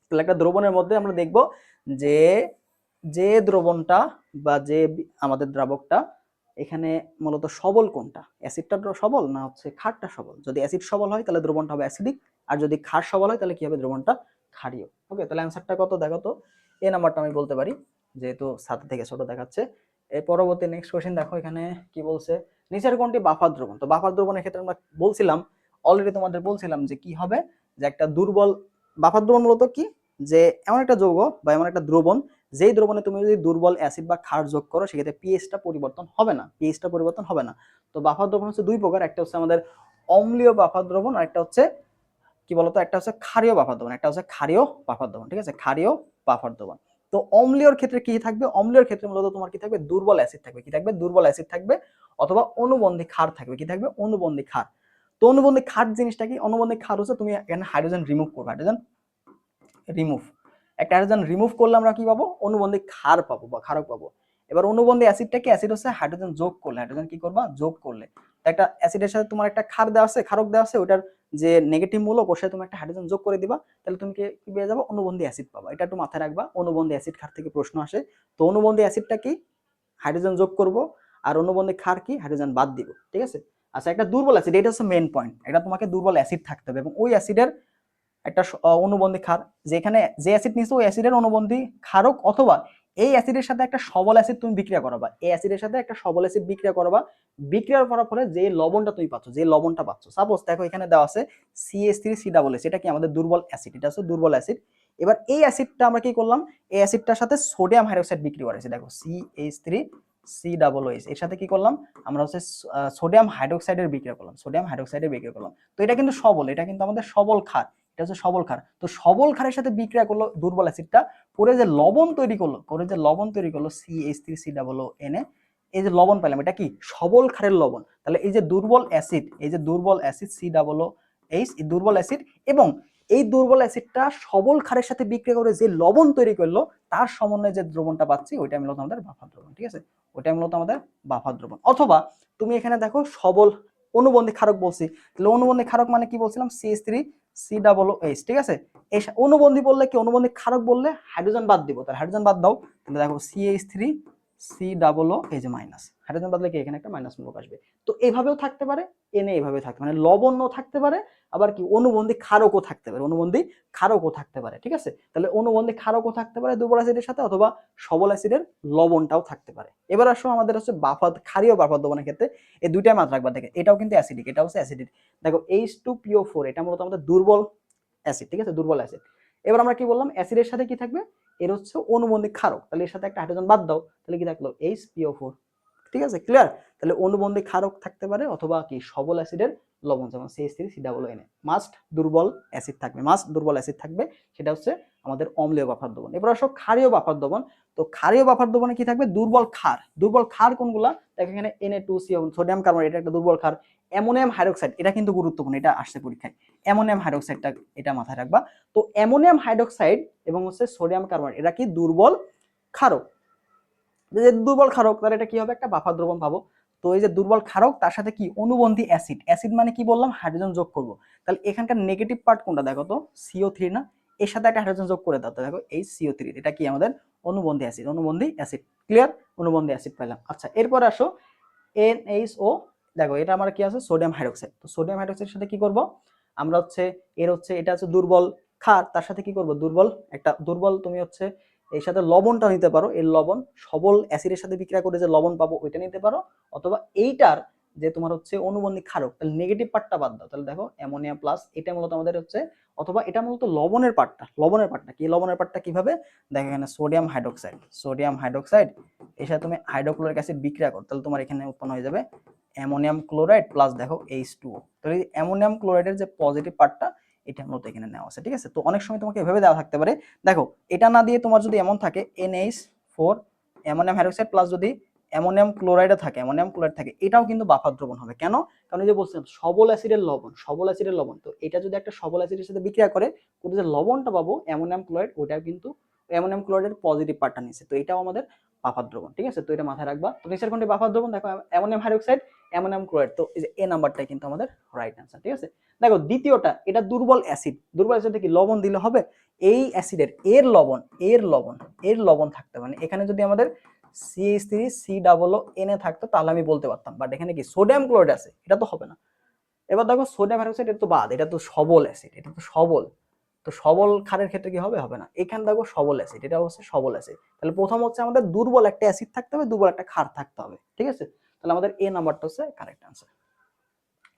তাহলে একটা দ্রবণের মধ্যে আমরা দেখব যে যে দ্রবণটা বা যে আমাদের দ্রাবকটা এখানে মূলত সবল কোনটা? অ্যাসিডটা সবল না হচ্ছে ক্ষারটা সবল? যদি অ্যাসিড সবল হয় তাহলে দ্রবণটা হবে অ্যাসিডিক, আর যদি ক্ষার সবল হয় তাহলে কি হবে? দ্রবণটা ক্ষারীয়। ওকে, তাহলে অ্যানসারটা কত দেখো তো? এই নাম্বারটা আমি বলতে পারি যেহেতু 7 থেকে ছোট দেখাচ্ছে। এর পরবর্তী নেক্সট কোশ্চেন দেখো এখানে কি বলছে, নিচের কোনটি বাফার দ্রবণ? তো বাফার দ্রবণের ক্ষেত্রে আমরা বলছিলাম, অলরেডি তোমাদের বলছিলাম যে কি হবে, যে একটা দুর্বল বাফার দ্রবণ মূলত কি, যে এমন একটা যৌগ বা এমন একটা দ্রবণ যেই দ্রবণে তুমি যদি দুর্বল অ্যাসিড বা ক্ষার যোগ করো সেক্ষেত্রে পিএইচটা পরিবর্তন হবে না, পিএইচটা পরিবর্তন হবে না। তো বাফার দ্রবণ হচ্ছে দুই প্রকার, একটা হচ্ছে আমাদের অম্লীয় বাফার দ্রবণ আর একটা হচ্ছে কি বলতো, একটা হচ্ছে ক্ষারীয় বাফার দ্রবণ, একটা হচ্ছে ক্ষারীয় বাফার দ্রবণ, ঠিক আছে? ক্ষারীয় বাফার দ্রবণ। তো অম্লীয়র ক্ষেত্রে কি থাকবে? অম্লীয়র ক্ষেত্রে মূলত তোমার কি থাকবে? দুর্বল অ্যাসিড থাকবে। কি থাকবে? দুর্বল অ্যাসিড থাকবে অথবা অনুবন্ধী ক্ষার থাকবে। কি থাকবে? অনুবন্ধী ক্ষার। তো অনুবন্ধী ক্ষার জিনিসটা কি? অনুবন্ধী ক্ষার হচ্ছে তুমি এখানে হাইড্রোজেন রিমুভ করবে, হাইড্রোজেন রিমুভ, একটা হাইড্রোজেন রিমুভ করলে আমরা কি পাবো? অনুবন্ধী ক্ষার পাবো বা ক্ষারক পাবো। এবার অনুবন্ধী অ্যাসিডটা কি? অ্যাসিড হচ্ছে হাইড্রোজেন যোগ করলে, হাইড্রোজেন কি করবা? যোগ করলে। একটা অ্যাসিডের সাথে তোমার একটা ক্ষার দেওয়া আছে, ক্ষারক দেওয়া আছে, ওটার যে নেগেটিভ মূলক ওর সাথে তুমি একটা হাইড্রোজেন যোগ করে দিবা, তাহলে তুমি কি পেয়ে যাবে? অনুবন্ধী অ্যাসিড পাবা। এটা একটু মাথায় রাখবা, অনুবন্ধী অ্যাসিড ক্ষার থেকে প্রশ্ন আসে। তো অনুবন্ধী অ্যাসিডটা কি? হাইড্রোজেন যোগ করব, আর অনুবন্ধী ক্ষার কি? হাইড্রোজেন বাদ দিব, ঠিক আছে? আচ্ছা, একটা দুর্বল অ্যাসিড, এটা হচ্ছে মেইন পয়েন্ট, এটা তোমাকে দুর্বল অ্যাসিড থাকতে হবে এবং ওই অ্যাসিডের একটা অনুবন্ধী ক্ষার, যেখানে যে অ্যাসিড নিছো ওই অ্যাসিডের অনুবন্ধী ক্ষারক অথবা এই অ্যাসিডের সাথে একটা সবল অ্যাসিড তুমি বিক্রিয়া করাবা, এই অ্যাসিডের সাথে একটা সবল অ্যাসিড বিক্রিয়া করাবা, বিক্রিয়া করার ফলে যে লবণটা তুমি পাচ্ছ, যে লবণটা পাচ্ছ, সাপোজ দেখো এখানে দেওয়া আছে CH3COOH, এটা কি? আমাদের দুর্বল অ্যাসিড, এটা হচ্ছে দুর্বল অ্যাসিড। এবার এই অ্যাসিডটা আমরা কি করলাম? এই অ্যাসিডটার সাথে সোডিয়াম হাইড্রোক্সাইড বিক্রি করেছি, দেখো CH3COOH এর সাথে কি করলাম? আমরা হচ্ছে সোডিয়াম হাইড্রোক্সাইডের বিক্রিয়া করলাম, সোডিয়াম হাইড্রোক্সাইডের বিক্রিয়া করলাম। তো এটা কিন্তু সবল, এটা কিন্তু আমাদের সবল ক্ষার, এটা হচ্ছে সবল ক্ষার। তো সবল ক্ষারের সাথে বিক্রিয়া করলো দুর্বল অ্যাসিডটা, করে যে লবণ তৈরি করলো, CH3COONA, এই যে লবণ পেলাম, এটা কি? সবল ক্ষারের লবণ। তাহলে এই যে দুর্বল অ্যাসিড, এই যে দুর্বল অ্যাসিড COOH, এই দুর্বল অ্যাসিড এবং এই দুর্বল অ্যাসিডটা সবল ক্ষারের সাথে বিক্রিয়া করে যে লবণ তৈরি করলো তার সমন্বয়ে যে দ্রবণটা পাচ্ছি ওইটা মূলত আমাদের বাফার দ্রবণ, ঠিক আছে? ওইটা মূলত আমাদের বাফার দ্রবণ। অথবা তুমি এখানে দেখো সবল অনুবন্ধী ক্ষারক বলছি, তাহলে অনুবন্ধী ক্ষারক মানে কি বলছিলাম? CH3COOH, ঠিক আছে? এই অনুবন্ধী বললে কি? অনুবন্ধী ক্ষারক বললে হাইড্রোজেন বাদ দিব, তাহলে হাইড্রোজেন বাদ দাও, তাহলে দেখো CH3COOH, এই যে মাইনাস, হাইড্রোজেন বাদলে কি? এখানে একটা মাইনাস মূলক আসবে। তো এইভাবেও থাকতে পারে, এনে এইভাবে থাকতে মানে লবণও থাকতে পারে, আবার কি অনুবন্ধী ক্ষারকও থাকতে পারে, অনুবন্ধী ক্ষারকও থাকতে পারে, ঠিক আছে? তাহলে অনুবন্ধী ক্ষারকও থাকতে পারে দুর্বল অ্যাসিডের সাথে, অথবা সবল অ্যাসিডের লবণটাও থাকতে পারে। এবার আসো আমাদের হচ্ছে বাফার, ক্ষারীয় বাফার দ্রবণের ক্ষেত্রে এই দুইটাই মাত্রা রাখবা। দেখেন এটাও কিন্তু অ্যাসিডিক, এটা হচ্ছে অ্যাসিডিক। দেখো H2PO4, এটা মূলত আমাদের দুর্বল অ্যাসিড, ঠিক আছে? দুর্বল অ্যাসিড। এবার আমরা কি বললাম? অ্যাসিডের সাথে কি থাকবে? এর হচ্ছে অনুবন্ধী ক্ষারক, তাহলে এর সাথে একটা হাইড্রোজেন বাদ দাও, তাহলে কি থাকলো? HPO4, ঠিক আছে? ক্লিয়ার? তাহলে অনুবন্ধী ক্ষারক থাকতে পারে অথবা কি সবল অ্যাসিডের লবণ, যেমন CH3COONA। মাস্ট দুর্বল অ্যাসিড থাকবে, মাস্ট দুর্বল অ্যাসিড থাকবে, সেটা হচ্ছে আমাদের অম্লীয় বাফার দ্রবণ। এবার আসো ক্ষারীয় বাফার দ্রবণ। তো ক্ষারীয় বাফার দ্রবণে কি থাকবে? দুর্বল ক্ষার। দুর্বল ক্ষার কোনগুলা? দেখো এখানে Na2CO, সোডিয়াম কার্বনেট, এটা একটা দুর্বল ক্ষার। অ্যামোনিয়াম হাইড্রোক্সাইড, এটা কিন্তু গুরুত্বপূর্ণ, এটা আসছে পরীক্ষায়। অ্যামোনিয়াম হাইড্রোক্সাইডটা এটা মাথায় রাখবা। তো অ্যামোনিয়াম হাইড্রোক্সাইড এবং হচ্ছে সোডিয়াম কার্বনেট, এটা কি দুর্বল ক্ষারক। যে দুর্বল ক্ষারক, তাহলে এটা কি হবে? একটা বাফার দ্রবণ পাবো। তো এই যে দুর্বল ক্ষারক, তার সাথে কি অনুবন্ধী অ্যাসিড। অ্যাসিড মানে কি বললাম? হাইড্রোজেন যোগ করব। তাহলে এখানকার নেগেটিভ পার্ট কোনটা দেখো তো? CO3 না? এর সাথে একটা হাইড্রোজেন যোগ করে দাও, তো দেখো এই CO3, এটা কি আমাদের অনুবন্ধী অ্যাসিড। অনুবন্ধী অ্যাসিড, ক্লিয়ার? অনুবন্ধী অ্যাসিড পেলাম। আচ্ছা, এরপর আসো NHO। দেখো এটা আমার কি আছে? Sodium hydroxide. তো সোডিয়াম হাইড্রোক্সাইডের সাথে কি করব আমরা? হচ্ছে এর হচ্ছে এটা হচ্ছে দুর্বল ক্ষার, তার সাথে কি করব? দুর্বল একটা দুর্বল, তুমি হচ্ছে এর সাথে লবণটা নিতে পারো। এর লবণ সবল অ্যাসিডের সাথে বিক্রিয়া করে যে লবণ পাবো ওইটা নিতে পারো, অথবা এইটার যে তোমার হচ্ছে অনুবন্ধী ক্ষারক, তাহলে নেগেটিভ পার্টটা বাদ দাও। তাহলে দেখো অ্যামোনিয়া প্লাস, এটা মূলত আমাদের হচ্ছে, অথবা এটা মূলত লবণের পার্টটা। লবণের পার্টটা কি? লবণের পার্টটা কিভাবে? দেখো এখানে সোডিয়াম হাইড্রোক্সাইড, সোডিয়াম হাইড্রোক্সাইড এর সাথে তুমি হাইড্রোক্লোরিক অ্যাসিড বিক্রিয়া করো, তাহলে তোমার এখানে উৎপন্ন হয়ে যাবে অ্যামোনিয়াম ক্লোরাইড প্লাস দেখো H2O। তাহলে অ্যামোনিয়াম ক্লোরাইডের যে পজিটিভ পার্টটা, এটা মূলত এখানে নেওয়া আছে, ঠিক আছে? তো অনেক সময় তোমাকে এভাবে দেওয়া থাকতে পারে। দেখো এটা না দিয়ে তোমার যদি এমন থাকে NH4 অ্যামোনিয়াম হাইড্রোক্সাইড প্লাস যদি অ্যামোনিয়াম ক্লোরাইডও থাকে, অ্যামোনিয়াম ক্লোরাইড থাকে, এটাও কিন্তু বাফার দ্রবণ হবে। কেন? কারণ এই যে বলছিলাম সবল অ্যাসিডের লবণ, সবল অ্যাসিডের লবণ, তো এটা যদি একটা সবল অ্যাসিডের সাথে বিক্রিয়া করে, ওটা যে লবণটা পাবো অ্যামোনিয়াম ক্লোরাইড, ওটাও কিন্তু অ্যামোনিয়াম ক্লোরাইডের পজিটিভ পার্টটা নিচ্ছে, তো এটাও আমাদের বাফার দ্রবণ, ঠিক আছে? তো এটা মাথায় রাখবা। তো নিচের কোনটি বাফার দ্রবণ? দেখো অ্যামোনিয়াম হাইড্রোক্সাইড, অ্যামোনিয়াম ক্লোরাইড, তো এই যে এ নাম্বারটাই কিন্তু আমাদের রাইট অ্যান্সার, ঠিক আছে? দেখো দ্বিতীয়টা, এটা দুর্বল অ্যাসিড। দুর্বল অ্যাসিডে কি লবণ দিলে হবে? এই অ্যাসিডের এর লবণ থাকতে, মানে এখানে যদি আমাদের CH3COO থাকতো তাহলে আমি বলতে পারতাম, বাট এখানে কি সোডিয়াম ক্লোরাইড আছে, এটা তো হবে না। এবার দেখো সোডিয়াম হাইড্রোক্সাইড, এটা তো বাদ, এটা তো সবল অ্যাসিড, এটা তো সবল। তো সবল ক্ষারের ক্ষেত্রে কি হবে? হবে না। এখানে দেখো সবল অ্যাসিড, এটা হচ্ছে সবল অ্যাসিড। তাহলে প্রথম হচ্ছে আমাদের দুর্বল একটা অ্যাসিড থাকতে হবে, দুর্বল একটা ক্ষার থাকতে হবে, ঠিক আছে? তাহলে আমাদের এ নাম্বারটা হচ্ছে কারেক্ট অ্যান্সার।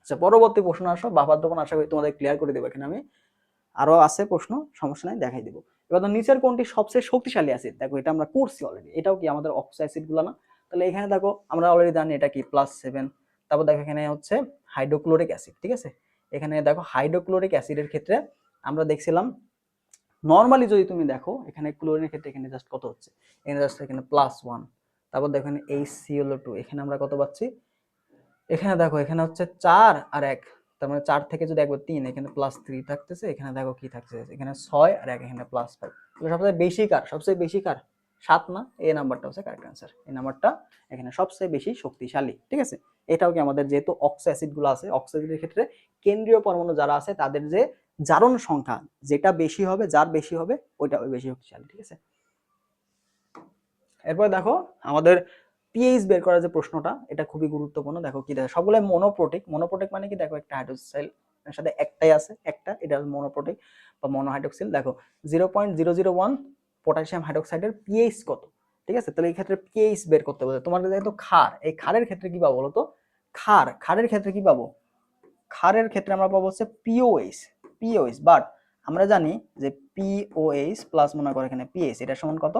আচ্ছা, পরবর্তী প্রশ্ন আসো। বাফার দ্রবণ আশা করি তোমাদের ক্লিয়ার করে দেবো। এখানে আমি আরো আছে প্রশ্ন, সমস্যা নাই, দেখাই দিব। এবার তো নিচের কোনটি সবচেয়ে শক্তিশালী অ্যাসিড? দেখো এটা আমরা করছি অলরেডি, এটাও কি আমাদের অক্সো অ্যাসিড গুলো না? তাহলে এখানে দেখো আমরা অলরেডি জানি এটা কি +7। তারপর দেখো এখানে হচ্ছে হাইড্রোক্লোরিক অ্যাসিড, ঠিক আছে? এখানে দেখো হাইড্রোক্লোরিক অ্যাসিডের ক্ষেত্রে আমরা দেখছিলাম নরমালি যদি তুমি দেখো এখানে ক্লোরিনের ক্ষেত্রে এখানে জাস্ট কত হচ্ছে? এখানে জাস্ট এখানে +1। তারপর দেখো এখানে HClO2, এখানে আমরা কত পাচ্ছি? এখানে দেখো এখানে হচ্ছে 4 আর 1, তার মানে 4 থেকে যদি একবার 3, এখানে +3 থাকতেছে। এখানে দেখো কি থাকতেছে? এখানে 6 আর 1, এখানে +5। তাহলে সবচেয়ে বেশি কার? সবচেয়ে বেশি কার? 7 না? এই নাম্বারটা হচ্ছে কারেক্ট অ্যান্সার। এই নাম্বারটা এখানে সবচেয়ে বেশি শক্তিশালী, ঠিক আছে? এটাও কি আমাদের যেহেতু অক্সো অ্যাসিড গুলো আছে, অক্সো অ্যাসিডের ক্ষেত্রে কেন্দ্রীয় পরমাণু যারা আছে তাদের যে জারণ সংখ্যা যেটা বেশি হবে, যার বেশি হবে ওইটা বেশি শক্তিশালী, ঠিক আছে? এরপর দেখো আমাদের পিএইচ বের করার যে প্রশ্নটা, এটা খুবই গুরুত্বপূর্ণ। দেখো কি দেখো সবগুলো মনোপ্রোটিক। মনোপ্রোটিক মানে কি? দেখো একটা হাইড্রোক্সাইল এর সাথে একটাই আছে, একটা, এটা মনোপ্রোটিক বা মনোহাইড্রোক্সিল। দেখো 0.001 পটাশিয়াম হাইড্রোক্সাইডের পিএইচ কত, ঠিক আছে? তাহলে এই ক্ষেত্রে পিএইচ বের করতে বলে তোমার, যেহেতু ক্ষার, এই ক্ষারের ক্ষেত্রে কি পাবো বলো তো? ক্ষারের ক্ষেত্রে কি পাবো? ক্ষারের ক্ষেত্রে আমরা পাবো হচ্ছে পিওএইচ, বাট আমরা জানি যে পিওএইচ প্লাস মনে করো এখানে পিএইচ, এটা সমান কত?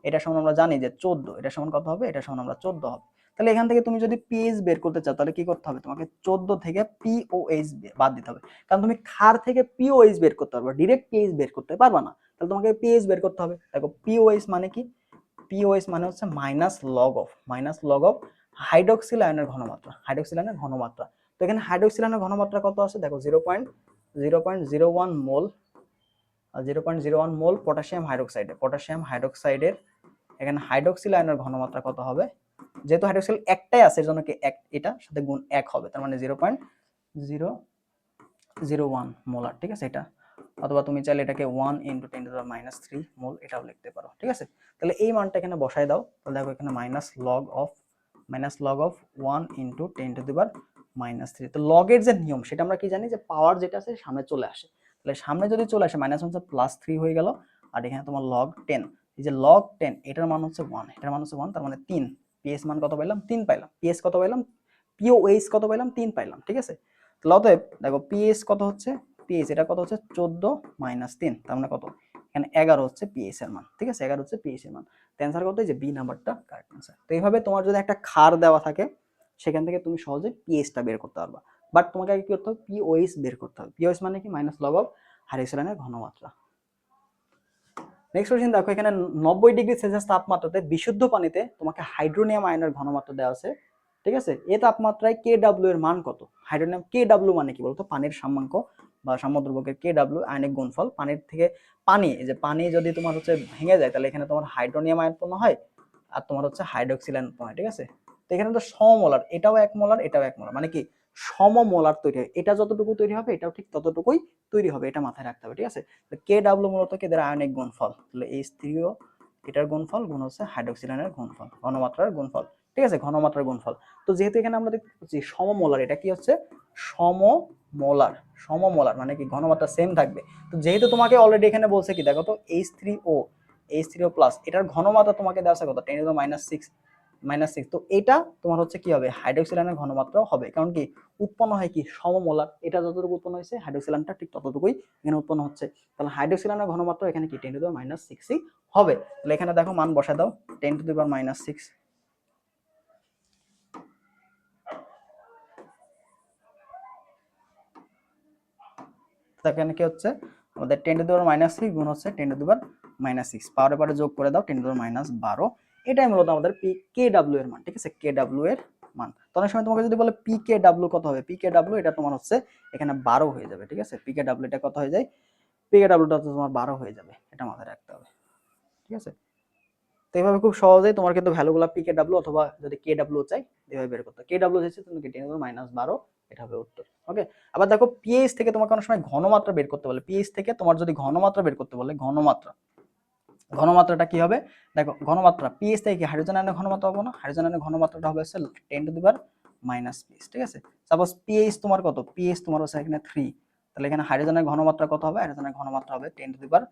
এটা সমান আমরা জানি যে 14, এটা সমান কত হবে? এটা সমান আমরা 14 হবে। তাহলে এখান থেকে তুমি যদি পিএইচ বের করতে চাও তাহলে কি করতে হবে? তোমাকে 14 থেকে পিওএইচ বাদ দিতে হবে, কারণ তুমি ক্ষার থেকে পিওএইচ বের করতে পারবে, ডাইরেক্ট পিএইচ বের করতে পারবে না। তাহলে তোমাকে পিএইচ বের করতে হবে। দেখো পিওএইচ মানে কি? পিওএইচ মানে হচ্ছে মাইনাস লগ অফ হাইড্রোক্সিল আয়নের ঘনমাত্রা, হাইড্রোক্সিল আয়নের ঘনমাত্রা। তো এখানে হাইড্রোক্সিল আয়নের ঘনমাত্রা কত আছে? দেখো 0.01 মোল, 0.01 মোল পটাশিয়াম হাইড্রোক্সাইডের এখানে হাইড্রোক্সিল আয়নের ঘনমাত্রা কত হবে? যেহেতু হাইড্রোক্সিল একটাই আছে এর জন্য কি এটা সাথে গুণ 1 হবে, তার মানে 0.001 মোলার, ঠিক আছে? এটা, অথবা তুমি চাইলে এটাকে 1 × 10⁻³ মোল এটাও লিখতে পারো, ঠিক আছে? তাহলে এই মানটা এখানে বসাই দাও। তাহলে দেখো এখানে মাইনাস লগ অফ 1 × 10⁻³ তো লগের যে নিয়ম সেটা আমরা কি জানি? যে পাওয়ার যেটা আছে সামনে চলে আসে। তাহলে সামনে যদি চলে আসে মাইনাস হচ্ছে +3 হয়ে গেল, আর এখানে তোমার log 10, এই যে log 10 এটার মান হচ্ছে 1, এটার মান হচ্ছে 1, তার মানে 3। পিএস মান কত পাইলাম? 3 পাইলাম। পিএস কত পাইলাম? পিওএইচ কত পাইলাম? 3 পাইলাম, ঠিক আছে? তাহলে অতএব দেখো পিএস কত হচ্ছে? পিএস এটা কত হচ্ছে? 14 - 3, তার মানে কত? এখানে 11 হচ্ছে পিএস এর মান, ঠিক আছে? 11 হচ্ছে পিএস এর মান। তো অ্যানসার কত? যে বি নাম্বারটা কারেক্ট অ্যানসার। তো এইভাবে তোমার যদি একটা ক্ষার দেওয়া থাকে সেখান থেকে তুমি সহজে পিএইচটা বের করতে পারবা, বাট তোমাকে আগে কি করতে হবে? পিওএইচ বের করতে হবে। পিওএইচ মানে কি? মাইনাস লগ অফ হাইড্রোক্সিল আয়নের ঘনমাত্রা। নেক্সট কোশ্চেন দেখো, এখানে 90°C তাপমাত্রাতে বিশুদ্ধ পানিতে তোমাকে হাইড্রোনিয়াম আয়নের ঘনমাত্রা দেওয়া আছে, ঠিক আছে। এই তাপমাত্রায় KW এর মান কত? হাইড্রোনিয়াম KW মানে কি বলতো? পানির সাম্যাঙ্ক বা সাম্যদ্রব্যকে KW আয়নিক গুণফল। পানির থেকে পানি, এই যে পানি যদি তোমার হচ্ছে ভেঙে যায় তাহলে এখানে তোমার হাইড্রোনিয়াম আয়ন উৎপন্ন হয় আর তোমার হচ্ছে হাইড্রোক্সিল আয়ন উৎপন্ন হয়, ঠিক আছে। তো এখানে তো সমমোলার, এটাও 1 মোলার এটাও 1 মোলার, মানে কি সমমোলার তৈরি হয়। এটা যতটুকু তৈরি হবে এটাও ঠিক ততটুকুই তৈরি হবে, এটা মাথায় রাখতে হবে, ঠিক আছে। KW মূলত কি এদের আয়নিক গুণফল, তাহলে H3O এটার গুণফল গুণ হচ্ছে হাইড্রোক্সিল আয়নের গুণফল, ঘনমাত্রার গুণফল, ঠিক আছে, ঘনমাত্রার গুণফল। তো যেহেতু এখানে আমরা দেখতে পাচ্ছি সমমোলার, এটা কি হচ্ছে সমমোলার, সমমোলার মানে কি ঘনমাত্রা সেম থাকবে। তো যেহেতু তোমাকে অলরেডি এখানে বলছে কি দেখো তো H3O প্লাস, এটার ঘনমাত্রা তোমাকে দেওয়া আছে কত? 10⁻⁶ তো এটা তোমার হচ্ছে কি হবে? হাইড্রোক্সিল আয়নের ঘনমাত্রাও হবে, কারণ কি উৎপন্ন হয় কি সমমোলার, এটা যতটুকু উৎপন্ন হয়েছে হাইড্রোক্সিল আয়নটা ঠিক ততটুকুই এখানে উৎপন্ন হচ্ছে, তাহলে হাইড্রোক্সিল আয়নের ঘনমাত্রা এখানে কি 10⁻⁶ হবে। তাহলে এখানে দেখো মান বসায় দাও, 10⁻⁶। এখানে কি হচ্ছে আমাদের 10⁻⁶ গুণ হচ্ছে 10⁻⁶, পাওয়ারে পাওয়ারে যোগ করে দাও 10⁻12। এটাই মূলত আমাদের PKW এর মান, ঠিক আছে, KW এর মান। তো অনেক সময় তোমাকে যদি বলে PKW কত হবে, PKW এটা তোমার হচ্ছে এখানে 12 হয়ে যাবে, ঠিক আছে। PKW এটা কত হয়ে যায়? PKW টা তোমার 12 হয়ে যাবে, এটা মাথায় রাখতে হবে, ঠিক আছে। তো এইভাবে খুব সহজেই তোমার কিন্তু ভ্যালুগুলো PKW অথবা যদি KW চাই এভাবে বের করতে। KW হচ্ছে তুমি 10⁻12, এটা হবে উত্তর, ওকে। আবার দেখো পিএইচ থেকে তোমাকে অনেক সময় ঘনমাত্রা বের করতে বলে, পিএইচ থেকে তোমার যদি ঘনমাত্রা বের করতে বলে, ঘনমাত্রাটা কি হবে? দেখো ঘনমাত্রা পিএইচ থেকে কি হাইড্রোজেন আয়নের ঘনমাত্রা পাবো না? হাইড্রোজেন আয়নের ঘনমাত্রাটা হবে 10⁻⁻, ঠিক আছে। সাপোজ পিএইচ তোমার কত? পিএইচ তোমার হচ্ছে এখানে 3, তাহলে এখানে হাইড্রোজেনের ঘনমাত্রা কত হবে? হাইড্রোজেনের ঘনমাত্রা হবে 10⁻⁻3,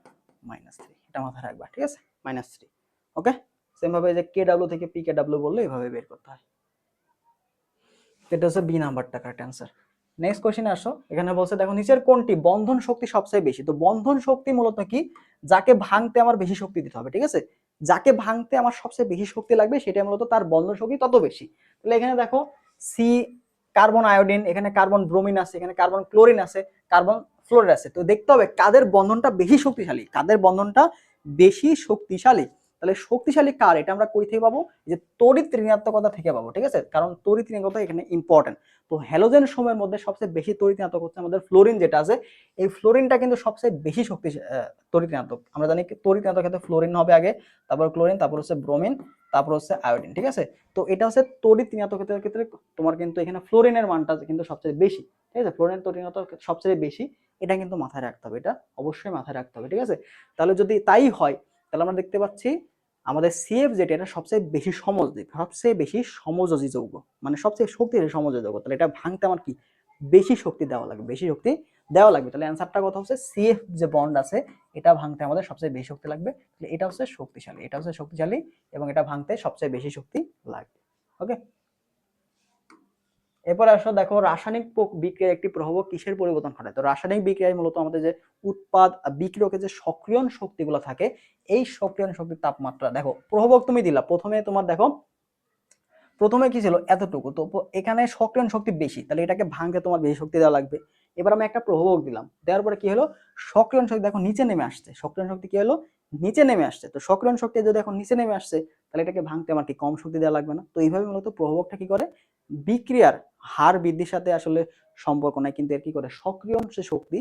এটা মাথায় রাখবা, ঠিক আছে, -3, ওকে। সেম ভাবে যে KW থেকে PKW বললে এভাবে বের করতে হয়। এটা হচ্ছে বি নাম্বারটা কারেক্ট অ্যান্সার। নেক্সট কোশ্চেনে আসো, এখানে বলছে দেখো নিচের কোনটি বন্ধন শক্তি সবচেয়ে বেশি? তো বন্ধন শক্তি মূলত কি? যাকে ভাঙতে আমার বেশি শক্তি দিতে হবে, ঠিক আছে, যাকে ভাঙতে আমার সবচেয়ে বেশি শক্তি লাগবে সেটা মূলত তার বন্ধন শক্তি তত বেশি। তাহলে এখানে দেখো সি কার্বন আয়োডিন, এখানে কার্বন ব্রোমিন আছে, এখানে কার্বন ক্লোরিন আছে, কার্বন ফ্লোরাইড আছে। তো দেখতে হবে কাদের বন্ধনটা বেশি শক্তিশালী, কাদের বন্ধনটা বেশি শক্তিশালী। তাহলে শক্তিশালী কার, এটা আমরা কই থেকে পাবো? যে তড়িৎ ঋণাত্মকতা থেকে পাবো, ঠিক আছে, কারণ তড়িৎ ঋণাত্মকতা এখানে ইম্পর্টেন্ট। তো হ্যালোজেন সমূহের মধ্যে সবচেয়ে বেশি তড়িৎ ঋণাত্মক হচ্ছে আমাদের ফ্লোরিন যেটা আছে, এই ফ্লোরিনটা কিন্তু সবচেয়ে বেশি শক্তি তড়িৎ ঋণাত্মক। আমরা জানি তড়িৎ ঋণাত্মক ক্ষেত্রে ফ্লোরিন হবে আগে, তারপর ক্লোরিন, তারপর হচ্ছে ব্রোমিন, তারপর হচ্ছে আয়োডিন, ঠিক আছে। তো এটা হচ্ছে তড়িৎ ঋণাত্মক ক্ষেত্রে তোমার কিন্তু এখানে ফ্লোরিনের মানটা কিন্তু সবচেয়ে বেশি, ঠিক আছে, ফ্লোরিনের তড়িৎ ঋণাত্মক সবচেয়ে বেশি, এটা কিন্তু মাথায় রাখতে হবে, এটা অবশ্যই মাথায় রাখতে হবে, ঠিক আছে। তাহলে যদি তাই হয় তাহলে আমরা দেখতে পাচ্ছি আমাদের সিএফ যেটা, এটা সবচেয়ে বেশি সমযোজী, সবচেয়ে বেশি সমযোজী যৌগ, মানে সবচেয়ে শক্তিশালী সমযোজী যৌগ। তাহলে এটা ভাঙতে আমার কি বেশি শক্তি দেওয়া লাগবে, বেশি শক্তি দেওয়া লাগবে। তাহলে অ্যান্সারটা কথা হচ্ছে সিএফ যে বন্ড আছে এটা ভাঙতে আমাদের সবচেয়ে বেশি শক্তি লাগবে। তাহলে এটা হচ্ছে শক্তিশালী, এটা হচ্ছে শক্তিশালী এবং এটা ভাঙতে সবচেয়ে বেশি শক্তি লাগবে, ওকে। এরপর আসো দেখো রাসায়নিক বিক্রিয়ায় একটি প্রভাবক কিসের পরিবর্তন ঘটায়? তো রাসায়নিক বিক্রিয়ায় মূলত আমাদের যে উৎপাদ বিক্রিয়কের যে সক্রিয়ণ শক্তিগুলো থাকে, এই সক্রিয়ণ শক্তির তাপমাত্রা দেখো, প্রভাবক তুমি দিলা প্রথমে, তোমার দেখো প্রথমে কি ছিল এতটুকু, তো এখানে সক্রিয়ণ শক্তি বেশি, তাহলে এটাকে ভাঙতে তোমার বেশি শক্তি দেওয়া লাগবে। এবার আমি একটা প্রভাবক দিলাম, দেওয়ার পরে কি হলো? সক্রিয়ণ শক্তি দেখো নিচে নেমে আসছে, সক্রিয়ণ শক্তি কি হলো? নিচে নেমে আসছে। তো সক্রিয়ণ শক্তি যদি এখন নিচে নেমে আসছে তাহলে এটাকে ভাঙতে আমার কি কম শক্তি দেওয়া লাগবে না? তো এইভাবে মূলত প্রভাবকটা কি করে? বিক্রিয়ার হার বৃদ্ধির সাথে আসলে সম্পর্ক নাই, কিন্তু এর কি করে সক্রিয়ণ যে শক্তি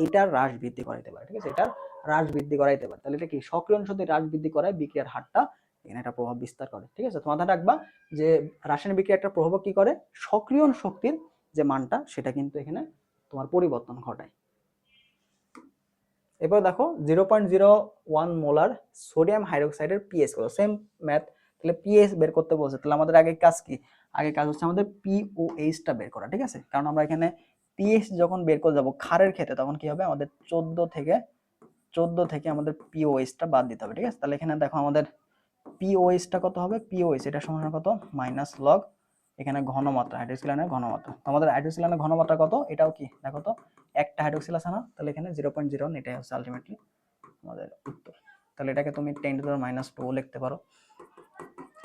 এটার হ্রাস বৃদ্ধি করাইতে পারে, ঠিক আছে, এটার হ্রাস বৃদ্ধি করাইতে পারে। তাহলে এটা কি সক্রিয়ণ শক্তি হ্রাস বৃদ্ধি করায় বিক্রিয়ার হারটা এখানে একটা প্রভাব বিস্তার করে, ঠিক আছে। তো মাথায় রাখবা যে রাসায়নিক বিক্রিয়া একটা প্রভাবক কি করে? সক্রিয়ণ শক্তির যে মানটা সেটা কিন্তু এখানে তোমার পরিবর্তন ঘটায়। এবার দেখো 0.01 মোলার সোডিয়াম হাইড্রোক্সাইডের পিএইচ কত? সেম ম্যাথ, তাহলে পিএইচ বের করতে বলছে, তাহলে আমাদের আগে কাজ কি? আগে কাজ হচ্ছে আমাদের পিওএইচটা বের করা, ঠিক আছে, কারণ আমরা এখানে পিএইচ যখন বের করে যাব ক্ষারের ক্ষেত্রে তখন কি হবে? আমাদের 14 থেকে আমাদের পিওএইচটা বাদ দিতে হবে, ঠিক আছে। তাহলে এখানে দেখো আমাদের পিওএইচটা কত হবে? পিওএইচ এটা সমান কত? মাইনাস লগ এখানে ঘনমাত্রা, হাইড্রোক্সিল আয়নের ঘনমাত্রা। তো আমাদের হাইড্রোক্সিল আয়নের ঘনমাত্রা কত? এটাও কি দেখো তো, একটা হাইড্রোক্সিল আছে না, তাহলে এখানে 0.01, এটাই হচ্ছে আলটিমেটলি আমাদের উত্তর। তাহলে এটাকে তুমি 10⁻⁻2 লিখতে পারো,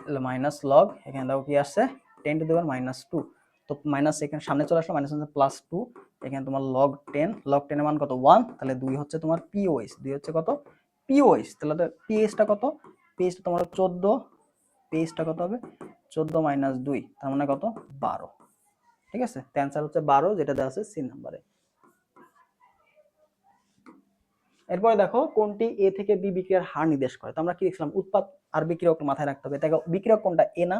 তাহলে মাইনাস লগ এখানে দেখো কি আসছে? 10⁻²। তো মাইনাস এখানে সামনে চলে আসলো, মাইনাস +2, এখানে তোমার লগ 10, লগ 10 এর মান কত? 1, তাহলে 2 হচ্ছে তোমার পিওএইচ, 2 হচ্ছে কত? পিওএইচ, তাহলে পিএইচটা কত, পিএইচটা তোমার 14, পিএইচটা কত হবে 14 মাইনাস 2, তার মানে কত 12। ঠিক আছে, অ্যান্সার হচ্ছে 12, যেটা দেওয়া আছে সি নাম্বারে। এরপরে দেখো কোনটি এ থেকে বি বিক্রিয়ার হার নির্দেশ করে। তো আমরা কি দেখছিলাম, উৎপাদ আর বিক্রিয়ক মাথায় রাখতে হবে। দেখো বিক্রিয়ক কোনটা, এ না,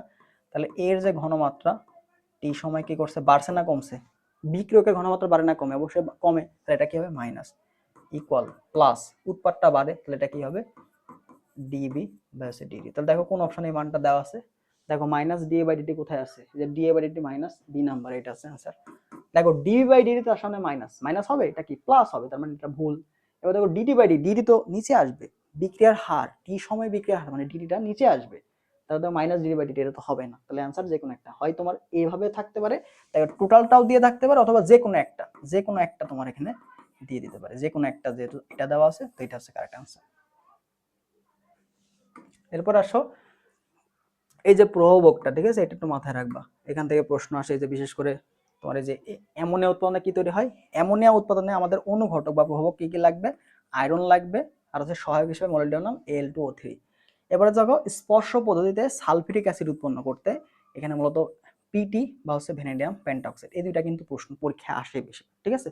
তাহলে এর যে ঘনমাত্রা টি সময় কি করছে, বাড়ছে না কমছে, বিক্রিয়কের ঘনমাত্রা বাড়ে না কমে, অবশ্যই কমে, তাহলে এটা কি হবে মাইনাস, ইকুয়াল প্লাস উৎপাদটা বাড়ে, তাহলে এটা কি হবে ডিবি বাই ডিডি। তাহলে দেখো কোন অপশনে এই মানটা দেওয়া আছে, দেখো মাইনাস ডিএ বাই ডিটি কোথায় আছে, যে DA by DT minus B number, এটা আছে आंसर। দেখো ডিবি বাই ডিটি তার সামনে মাইনাস, মাইনাস হবে, এটা কি প্লাস হবে, তার মানে এটা ভুল। এবার দেখো ডিটি বাই ডিটি, ডিটি তো নিচে আসবে, বিক্রিয়ার হার টি সময় বিক্রিয়ার হার মানে ডিটিটা নিচে আসবে, তাহলে তো মাইনাস ডিডি বাই ডিটি, এটা তো হবে না। তাহলে आंसर যে কোনো একটা হয়, তোমার এইভাবে থাকতে পারে, দেখো টোটালটাও দিয়ে থাকতে পারে, অথবা যে কোনো একটা তোমার এখানে দিয়ে দিতে পারে, যে কোনো একটা, যেহেতু এটা দেওয়া আছে তো এটা হচ্ছে কারেক্ট आंसर। এরপর আসো এই যে প্রভাবকটা, ঠিক আছে, এটা একটু মাথায় রাখবা, এখান থেকে প্রশ্ন আসে যে বিশেষ করে তোমার এই যে অ্যামোনিয়া উৎপাদনে কি তৈরি হয়, অ্যামোনিয়া উৎপাদনে আমাদের অনুঘটক বা প্রভাবক কি কি লাগবে, আয়রন লাগবে, আর হচ্ছে সহায়ক হিসেবে মোলিবডেনাম Al2O3। এবারে দেখো স্পর্শ পদ্ধতিতে সালফিউরিক অ্যাসিড উৎপন্ন করতে এখানে মূলত পিটি বা হচ্ছে ভ্যানাডিয়াম পেন্টঅক্সাইড, এই দুইটা কিন্তু প্রশ্ন পরীক্ষায় আসে বেশি, ঠিক আছে।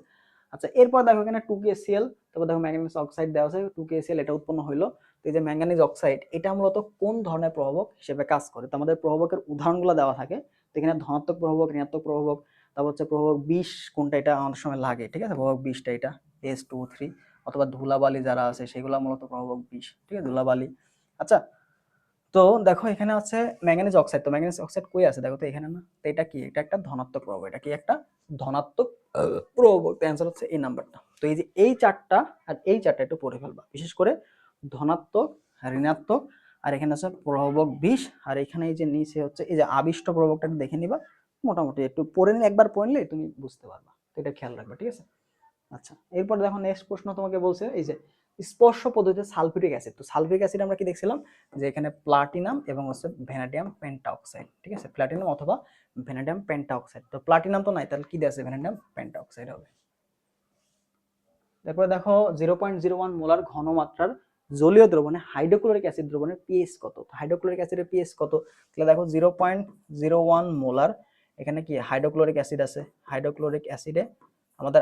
আচ্ছা এরপর দেখো এখানে 2KCl, তারপর দেখো ম্যাঙ্গানিজ অক্সাইড দেওয়া আছে, 2KCl এটা উৎপন্ন হইলো। তো এই যে ম্যাঙ্গানিজ অক্সাইড, এটা মূলত কোন ধরনের প্রভাবক হিসেবে কাজ করে, তো আমাদের প্রভাবকের উদাহরণগুলো দেওয়া থাকে, তো এখানে ধনাত্মক প্রভাবক, ঋণাত্মক প্রভাবক, তারপর হচ্ছে প্রভাবক 20 কোনটা, এটা আমাদের সময় লাগে, ঠিক আছে, প্রভাবক 20টা এটা S2O3, অথবা ধুলাবালি যারা আছে সেগুলো মূলত প্রভাবক 20, ঠিক আছে, ধুলাবালি। আচ্ছা তো দেখো এখানে আছে ম্যাঙ্গানিজ অক্সাইড, তো ম্যাঙ্গানিজ অক্সাইড কই আছে দেখো তো এখানে না, তো এটা কি, এটা একটা ধনাত্মক প্রভাবক, এটা কি একটা ধনাত্মক প্রভাবক, তো অ্যান্সার হচ্ছে এই নাম্বারটা। তো এই যে এই চারটা আর এই চারটা একটু পড়ে ফেলবা, বিশেষ করে ধনাত্মক, ঋণাত্মক, আর এখানে আছে প্রভাবক 20, আর এখানে এই যে নিচে হচ্ছে এই যে আবিষ্ট প্রভাবকটা দেখে নিবা, মোটামুটি একটু পড়ে নিলে, একবার পড়ে নিলে তুমি বুঝতে পারবা, তো এটা খেয়াল রাখবা, ঠিক আছে। আচ্ছা এরপর দেখো নেক্সট প্রশ্ন তোমাকে বলছে এই যে স্পর্শ পদ্ধতিতে সালফিউরিক অ্যাসিড, তো সালফিউরিক অ্যাসিড আমরা কি দেখছিলাম যে এখানে প্লাটিনাম এবং হচ্ছে ভ্যানাডিয়াম পেন্টাঅক্সাইড, ঠিক আছে, প্লাটিনাম অথবা ভ্যানাডিয়াম পেন্টাঅক্সাইড, তো প্লাটিনাম তো নাই, তাহলে কি দেওয়া আছে, ভ্যানাডিয়াম পেন্টাঅক্সাইড হবে। তারপরে দেখো 0.01 মোলার ঘনমাত্রার জলীয় দ্রবণে হাইড্রোক্লোরিক অ্যাসিড দ্রবণের পিএইচ কত, তো হাইড্রোক্লোরিক অ্যাসিডের পিএইচ কত, তাহলে দেখো 0.01 মোলার, এখানে কি হাইড্রোক্লোরিক অ্যাসিড আছে, হাইড্রোক্লোরিক অ্যাসিডে আমাদের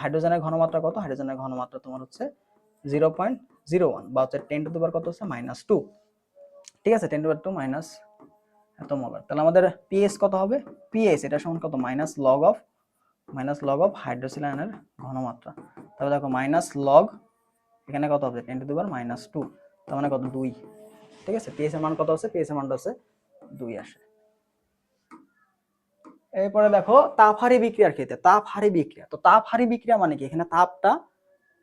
হাইড্রোজেনের ঘনমাত্রা কত, হাইড্রোজেনের ঘনমাত্রা তোমার হচ্ছে 0.01 বা হচ্ছে 10 টু দি পাওয়ার কত হচ্ছে -2, ঠিক আছে, 10 টু দি পাওয়ার 2 মাইনাস এত মোলার, তাহলে আমাদের পিএইচ কত হবে, পিএইচ এটা সমান কত মাইনাস লগ অফ হাইড্রোক্সিল আয়নের ঘনমাত্রা, তাহলে দেখো মাইনাস লগ এখানে কত হবে 10 টু দি পাওয়ার -2, তার মানে কত 2, ঠিক আছে, পিএইচ এর মান কত আছে, পিএইচ এর মানটা হচ্ছে 2 আসে। এরপরে দেখো তাপহারী বিক্রিয়ার ক্ষেত্রে, তাপহারী বিক্রিয়া, তো তাপহারী বিক্রিয়া মানে কি, এখানে তাপটা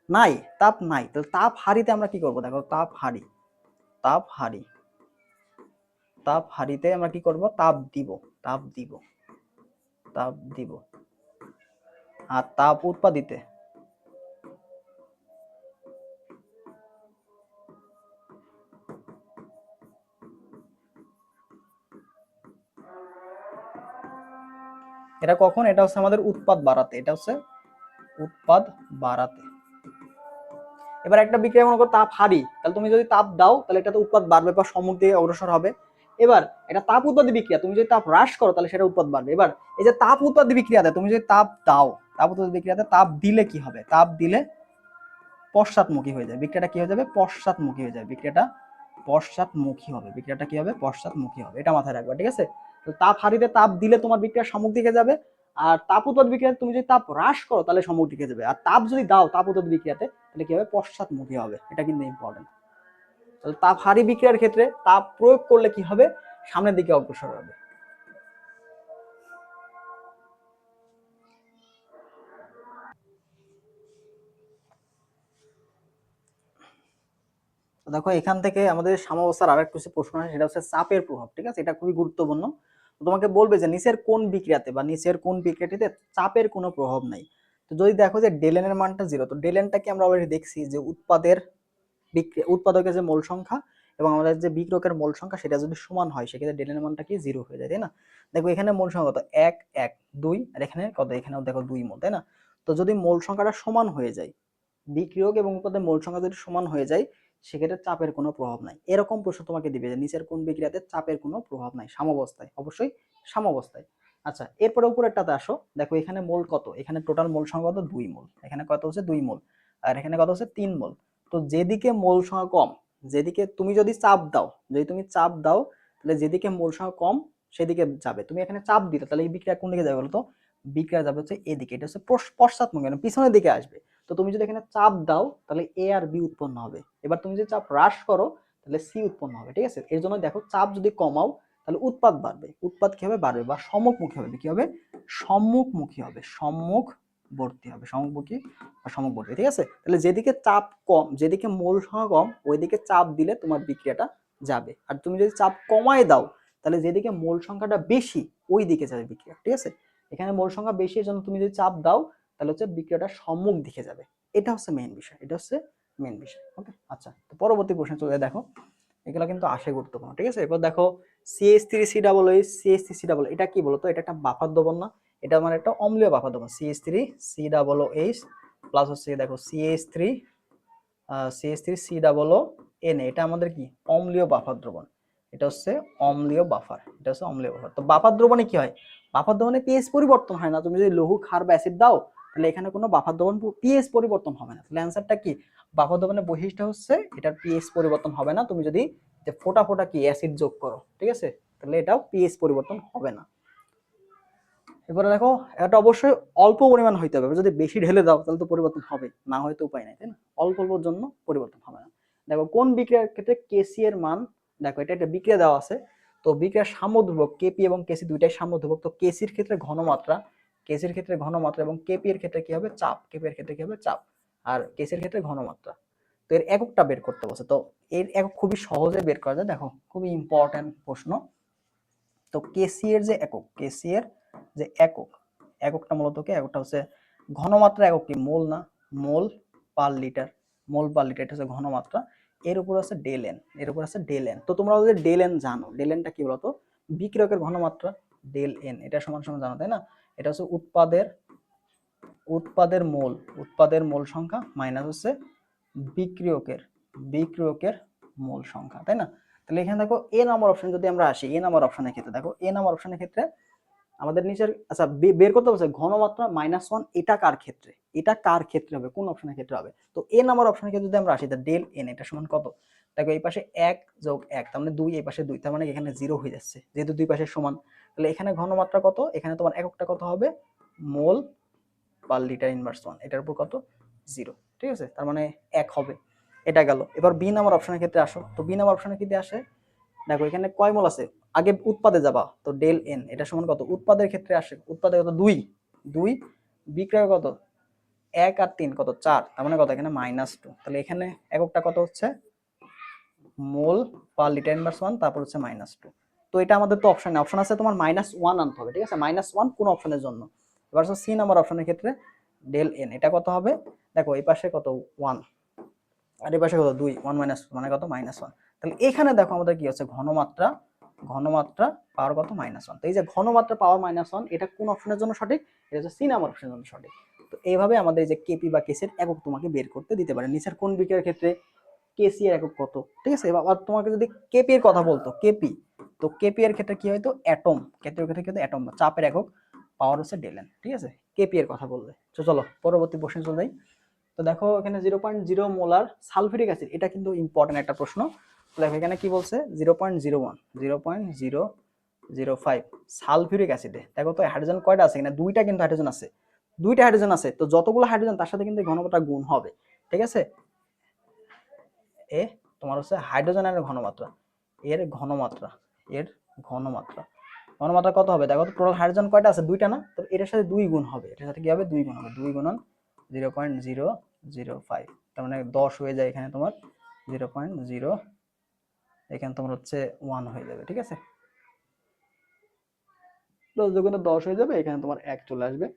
নাই, তাপ নাই, তাহলে তাপ হারিতে আমরা কি করব, দেখো তাপ হারিতে আমরা কি করব, তাপ দিব, আর তাপ উৎপাদিতে এটা কখন, এটা হচ্ছে আমাদের উৎপাদ বাড়াতে, এটা হচ্ছে উৎপাদ বাড়াতে। এবার একটা বিক্রিয়া মনে করো তাপ হারি, তাহলে তুমি যদি তাপ দাও তাহলে এটা তো উৎপাদ বাড়বে বা সম্মুখ দিয়ে অগ্রসর হবে। এবার এটা তাপ উৎপাদী বিক্রিয়া, তুমি যদি তাপ হ্রাস করো তাহলে সেটা উৎপাদ বাড়বে। এবার এই যে তাপ উৎপাদী বিক্রিয়াতে তুমি যদি তাপ দাও, তাপ উৎপাদী বিক্রিয়াতে তাপ দিলে কি হবে, তাপ দিলে পশ্চাৎমুখী হয়ে যাবে, বিক্রিয়াটা কি হয়ে যাবে, পশ্চাৎমুখী হয়ে যাবে, বিক্রিয়াটা কি হবে, পশ্চাৎমুখী হবে, এটা মাথায় রাখবা, ঠিক আছে। তো তাপ হারিতে তাপ দিলে তোমার বিক্রিয়া সম্মুখ দিকে যাবে, আর তাপ উৎপাদ বিক্রিয়াতে তুমি যদি তাপ হ্রাস করো তাহলে সম্মুখ দিকে যাবে, আর তাপ যদি দাও তাপ উৎপাদ বিক্রিয়াতে তাহলে কি হবে, পশ্চাৎমুখী হবে, এটা কিন্তু ইম্পর্টেন্ট। তাহলে তাপ হারি বিক্রিয়ার ক্ষেত্রে তাপ প্রয়োগ করলে কি হবে, সামনের দিকে অগ্রসর হবে। দেখো এখান থেকে আমাদের সাম্যাবস্থার আরেক কিছু প্রশ্ন আছে, সেটা হচ্ছে চাপের প্রভাব, ঠিক আছে, এটা খুবই গুরুত্বপূর্ণ। তোমাকে বলবে যে নিচের কোন বিক্রিয়াতে বা নিচের কোন বিক্রিয়াটিতে চাপের কোনো প্রভাব নাই। তো যদি দেখো যে ডেলেন এর মানটা 0, তো ডেলেনটাকে আমরা অলরেডি দেখছি যে উৎপাদকের যে মোল সংখ্যা এবং আমাদের যে বিক্রয়কের মোল সংখ্যা সেটা যদি সমান হয় সেক্ষেত্রে ডেলেন এর মানটা কি 0 হয়ে যায়, তাই না। দেখো এখানে মোল সংখ্যা কত, 1 1 2, আর এখানে কত, এখানেও দেখো 2 মোল, তাই না। তো যদি মোল সংখ্যাটা সমান হয়ে যায়, বিক্রিয়ক এবং উৎপাদকের মোল সংখ্যা যদি সমান হয়ে যায়, সেক্ষেত্রে চাপের কোনো প্রভাব নাই। এরকম প্রশ্ন তোমাকে দিবে যে নিচের কোন বিক্রিয়াতে চাপের কোনো প্রভাব নাই সাম্যাবস্থায়, অবশ্যই সাম্যাবস্থায়। আচ্ছা, এরপরে উপরেরটাতে আসো, দেখো এখানে মোল কত, এখানে টোটাল মোল সংখ্যা কত 2 মোল, এখানে কত হচ্ছে 2 মোল, আর এখানে কত হচ্ছে 3 মোল। তো যেদিকে মোল সংখ্যা কম, যেদিকে তুমি যদি চাপ দাও, যদি তুমি চাপ দাও তাহলে যেদিকে মোল সংখ্যা কম সেদিকে যাবে। তুমি এখানে চাপ দিলে তাহলে এই বিক্রিয়া কোন দিকে যাবে বলতো, বিক্রিয়া যাবে হচ্ছে এদিকে, এটা হচ্ছে পশ্চাৎমুখী মানে পিছনের দিকে আসবে। তো তুমি যদি এখানে চাপ দাও তাহলে এ আর বি উৎপন্ন হবে। এবার তুমি যদি চাপ হ্রাস করো তাহলে সি উৎপন্ন হবে, ঠিক আছে। এর জন্য দেখো চাপ যদি কমাও তাহলে উৎপাদ বাড়বে, উৎপাদ কি হবে বাড়বে, বা সম্মুখমুখী হবে, কি হবে সম্মুখমুখী হবে, সম্মুখবর্তী হবে, সম্মুখমুখী বা সম্মুখবর্তী, ঠিক আছে। তাহলে যেদিকে চাপ কম, যেদিকে মোল সংখ্যা কম ওইদিকে চাপ দিলে তোমার বিক্রিয়াটা যাবে। আর তুমি যদি চাপ কমায় দাও তাহলে যেদিকে মোল সংখ্যাটা বেশি ওই দিকে যাবে বিক্রিয়া, ঠিক আছে। এখানে মোল সংখ্যা বেশি, এর জন্য তুমি যদি চাপ দাও তাহলে হচ্ছে বিক্রিয়াটা সম্মুখ দিকে যাবে। এটা হচ্ছে মেইন বিষয়, এটা হচ্ছে মেইন বিষয়। ওকে, আচ্ছা, তো পরবর্তী প্রশ্নে চলে দেখো, এগুলো কিন্তু আসে গুরুত্বপূর্ণ, ঠিক আছে। এরপর দেখো CH3COOH, CH3COO, এটা কি বলতো, এটা একটা বাফার দ্রবণ না, এটা মানে একটা অম্লীয় বাফার দ্রবণ। CH3COOH প্লাস হচ্ছে দেখো CH3COON, এটা আমাদের কি অম্লীয় বাফার দ্রবণ, এটা হচ্ছে অম্লীয় বাফার, এটা হচ্ছে অম্লীয় বাফার। তো বাফার দ্রবণে কি হয়, বাফার দ্রবণে পিএইচ পরিবর্তন হয় না। তুমি যদি লঘু ক্ষার বা অ্যাসিড দাও তাহলে এখানে কোনো বাফার দ্রবণ পিএইচ পরিবর্তন হবে না। তাহলে অ্যান্সারটা কি, বাফার দ্রবণের বৈশিষ্ট্য হচ্ছে এটার পিএইচ পরিবর্তন হবে না। তুমি যদি যে ফোটা ফোটা কি অ্যাসিড যোগ করো, ঠিক আছে, তাহলে এটাও পিএইচ পরিবর্তন হবে না। এবারে দেখো, এটা অবশ্যই অল্প পরিমাণ হইতে হবে, যদি বেশি ঢেলে দাও তাহলে তো পরিবর্তন হবে না, হয়তো উপায় নাই, তাই না, অল্প অল্পর জন্য পরিবর্তন হবে না। দেখো কোন বিক্রিয়ার ক্ষেত্রে কেসি এর মান, দেখো এটা একটা বিক্রিয়া দেওয়া আছে, তো বিক্রিয়ার সাম্যধ্রুবক কেপি এবং কেসি দুইটাই সাম্যধ্রুবক। তো কেসির ক্ষেত্রে ঘনমাত্রা, কেসির ক্ষেত্রে ঘনমাত্রা, এবং কেপি এর ক্ষেত্রে কি হবে চাপ, কেপি এর ক্ষেত্রে কি হবে চাপ, আর কেসির ক্ষেত্রে ঘনমাত্রা। তো এর এককটা বের করতে বলছে, তো এর একক খুবই সহজে বের করা যায়। দেখো খুবই ইম্পর্টেন্ট প্রশ্ন। তো কেসি এর যে একক, কেসি এর যে একক, এককটা মূলত কি, এককটা হচ্ছে ঘনমাত্রা একক কি, মোল না, মোল পার লিটার, মোল পার লিটার, এটা হচ্ছে ঘনমাত্রা। এর উপর আছে ডেল এন, এর উপর আছে ডেল এন। তো তোমরা যদি ডেল এন জানো, ডেল এনটা কি বলতো, বিক্রিয়কের ঘনমাত্রা, ডেল এন এটা সমান সমান জানো, তাই না। এটা হচ্ছে উৎপাদের মোল, উৎপাদের মোল সংখ্যা মাইনাস হচ্ছে বিক্রিয়কের, বিক্রিয়কের মোল সংখ্যা, তাই না। তাহলে এখানে দেখো এ নাম্বার অপশন যদি আমরা আসি, এ নাম্বার অপশনের ক্ষেত্রে দেখো, এ নাম্বার অপশনের ক্ষেত্রে আমাদের নিচের, আচ্ছা বের করতে বলছে ঘনমাত্রা -1, এটা কার ক্ষেত্রে, এটা কার ক্ষেত্রে হবে, কোন অপশনের ক্ষেত্রে হবে। তো এ নাম্বার অপশনের ক্ষেত্রে যদি আমরা আসি, ডেল এন এটা সমান কত, দেখো এই পাশে 1 যোগ 1 তার মানে 2, এই পাশে 2, তার মানে এখানে 0 হয়ে যাচ্ছে, যেহেতু দুই পাশে সমান। তাহলে এখানে ঘনমাত্রা কত, এখানে তোমার এককটা কত হবে, মোল পার লিটার ইনভার্স 1, এটার উপর কত 0, ঠিক আছে, তার মানে 1 হবে। এটা গেল। এবার বি নাম্বার অপশনের ক্ষেত্রে আসো, তো বি নাম্বার অপশনের ক্ষেত্রে আসে, দেখো এখানে কয় মোল আছে, আগে উৎপাদে যাবা, তো ডেল এন এটা সমান কত, উৎপাদের ক্ষেত্রে আসে, উৎপাদে কত 2, 2, বিক্রয় কত 1 আর 3 কত 4, তার মানে কত এখানে -2। তাহলে এখানে এককটা কত হচ্ছে, মোল পার লিটার ইনভার্স 1, তারপর হচ্ছে -2। তো এটা আমাদের তো অপশন অপশন আছে তোমার -1 আনতে হবে, ঠিক আছে, -1 কোন অপশনের জন্য। এবার হচ্ছে সি নাম্বার অপশনের ক্ষেত্রে ডেল এন এটা কত হবে, দেখো এই পাশে কত 1 আর এই পাশে কত 2, 1 - মানে কত -1। তাহলে এখানে দেখো আমাদের কি হচ্ছে ঘনমাত্রা, ঘনমাত্রা পাওয়ার কত -1। তো এই যে ঘনমাত্রা পাওয়ার -1 এটা কোন অপশনের জন্য সঠিক, এটা হচ্ছে সি নাম্বার অপশনের জন্য সঠিক। তো এইভাবে আমাদের এই যে কেপি বা কেসির একক তোমাকে বের করতে দিতে পারে। নিচের কোন বিক্রিয়ার ক্ষেত্রে কেসি এর একক কত, ঠিক আছে। এবার তোমাকে যদি কেপি এর কথা বলতো, কেপি, তো কেপি এর ক্ষেত্রে কি হয়তো অ্যাটম, কেপি এর ক্ষেত্রে কি হতো অ্যাটম, চাপের একক, পাওয়ার হচ্ছে ডেলেন, ঠিক আছে, কেপি এর কথা বললে। তো চলো পরবর্তী প্রশ্নে চলে যাই। তো দেখো এখানে 0.0 মোলার সালফিউরিক অ্যাসিড, এটা কিন্তু ইম্পর্টেন্ট একটা প্রশ্ন। দেখো এখানে কি বলছে 0.01, 0.005 সালফিউরিক অ্যাসিডে, দেখো তো হাইড্রোজেন কয়টা আছে, এখানে দুইটা কিন্তু হাইড্রোজেন আছে, দুইটা হাইড্রোজেন আছে। তো যতগুলো হাইড্রোজেন তার সাথে কিন্তু ঘনমাত্রা গুণ হবে, ঠিক আছে। এ তোমার হচ্ছে হাইড্রোজেনের ঘনমাত্রা, এর ঘনমাত্রা, এর ঘনমাত্রা, ঘনমাত্রা কত হবে, দেখো তো টোটাল হাইড্রোজেন কয়টা আছে, দুইটা না, তো এটার সাথে 2 গুণ হবে, এটার সাথে কি হবে 2 গুণ হবে, 2 গুণন 0.005, তার মানে 10 হয়ে যায় এখানে তোমার 0.0, এখানে তোমার হচ্ছে 1 হয়ে যাবে, ঠিক আছে, 10 দুগুণে 10 হয়ে যাবে, এখানে তোমার 1 চলে আসবে,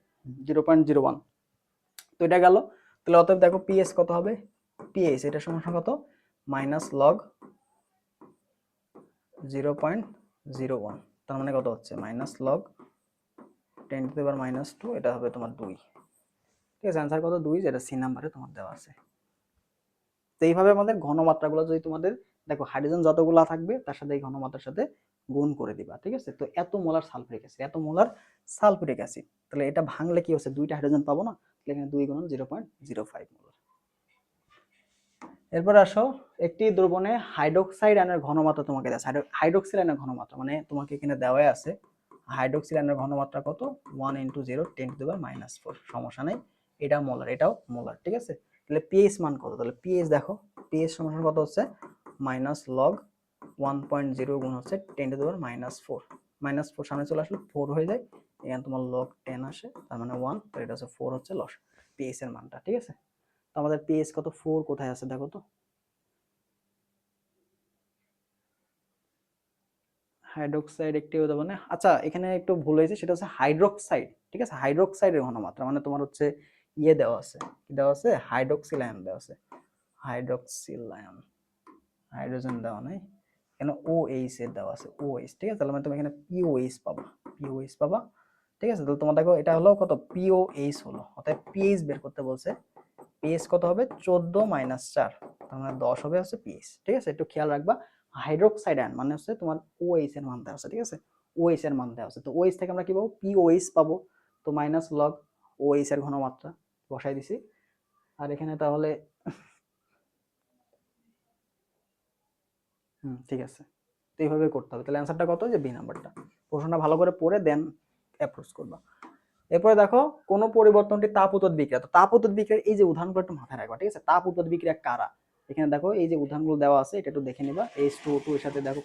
0.01। তো এটা গেল। তাহলে অতএব দেখো পিএস কত হবে, পিএস এটা সমান কত, -log 0.01, তার মানে কত হচ্ছে -log 10⁻², এটা হবে তোমার 2, ঠিক আছে, অ্যান্সার কত 2, যেটা সি নাম্বারে তোমার দেওয়া আছে। তো এইভাবে আমাদের ঘনমাত্রাগুলো যদি তোমাদের দেখো হাইড্রোজেন যতগুলা থাকবে তার সাথে এই ঘনমাত্রার সাথে গুণ করে দিবা, ঠিক আছে। তো এত মোলার সালফিউরিক অ্যাসিড, এত মোলার সালফিউরিক অ্যাসিড, তাহলে এটা ভাঙলে কি হচ্ছে, দুইটা হাইড্রোজেন পাবো না, তাহলে এখানে 2 গুণন 0.05 মোলার। এরপর আসো, একটি দ্রবণে হাইড্রোক্সাইড আয়নের ঘনমাত্রা তোমাকে দেয়, হাইড্রোক্সাইড আয়নের ঘনমাত্রা মানে তোমাকে এখানে দেওয়াই আছে হাইড্রোক্সাইড আয়নের ঘনমাত্রা কত, 1 × 0 × 10⁻⁴, সমস্যা নেই, এটা মোলার এটাও মোলার, ঠিক আছে। তাহলে পিএইচ মান কত, তাহলে পিএইচ দেখো, পিএইচ সমান কত হচ্ছে মাইনাস লগ 1.0 গুণ হচ্ছে 10⁻⁴, -4 সামনে চলে আসলে 4 হয়ে যায়, এখানে তোমার লগ 10 আসে, তার মানে 1, তো এটা হচ্ছে 4 হচ্ছে লস পিএইচ এর মানটা, ঠিক আছে। তো আমাদের পিএইচ কত, 4 কোথায় আছে দেখো তো, হাইড্রোক্সাইড একটি উদাহরণ, আচ্ছা এখানে একটু ভুল হয়েছে, সেটা হচ্ছে হাইড্রোক্সাইড, ঠিক আছে, হাইড্রোক্সাইডের ঘনমাত্রা মানে তোমার হচ্ছে ইয়ে দেওয়া আছে, কি দেওয়া আছে, হাইড্রোক্সিল আয়ন দেওয়া আছে, হাইড্রোক্সিল আয়ন, হাইড্রোজেন দেওয়া নাই, এখানে OH এর দেওয়া আছে, OH, ঠিক আছে, তাহলে মানে তুমি এখানে POH পাবা, POH পাবা, ঠিক আছে। তাহলে তোমার দেখো এটা হলো কত, POH হলো, অর্থাৎ পিএইচ বের করতে বলছে, পিএইচ কত হবে 14 - 4, তার মানে 10 হবে হচ্ছে পিএইচ, ঠিক আছে, একটু খেয়াল রাখবা। হাইড্রোক্সাইড আয়ন মানে হচ্ছে তোমার OH এর মান দেওয়া আছে, ঠিক আছে, OH এর মান দেওয়া আছে, তো OH থেকে আমরা কি পাবো, POH পাবো, তো মাইনাস লগ OH এর ঘনমাত্রা বসাই দিছি, আর এখানে তাহলে ঠিক আছে, তো এইভাবে করতে হবে, তাহলে অ্যান্সারটা কত, যে বি নাম্বারটা। প্রশ্নটা ভালো করে পড়ে দেন অ্যাপ্রোচ করবা। এরপরে দেখো কোন পরিবর্তনটি তাপ উৎপাদ বিক্রিয়া, তো তাপ উৎপাদ বিক্রিয়ার এই যে উদাহরণগুলো একটু মাথায় রাখবা, ঠিক আছে, তাপ উৎপাদ বিক্রিয়া কারা, এখানে দেখো এই যে উদাহরণগুলো দেওয়া আছে, এটা একটু দেখে নিবা, H2O2 এর সাথে দেখো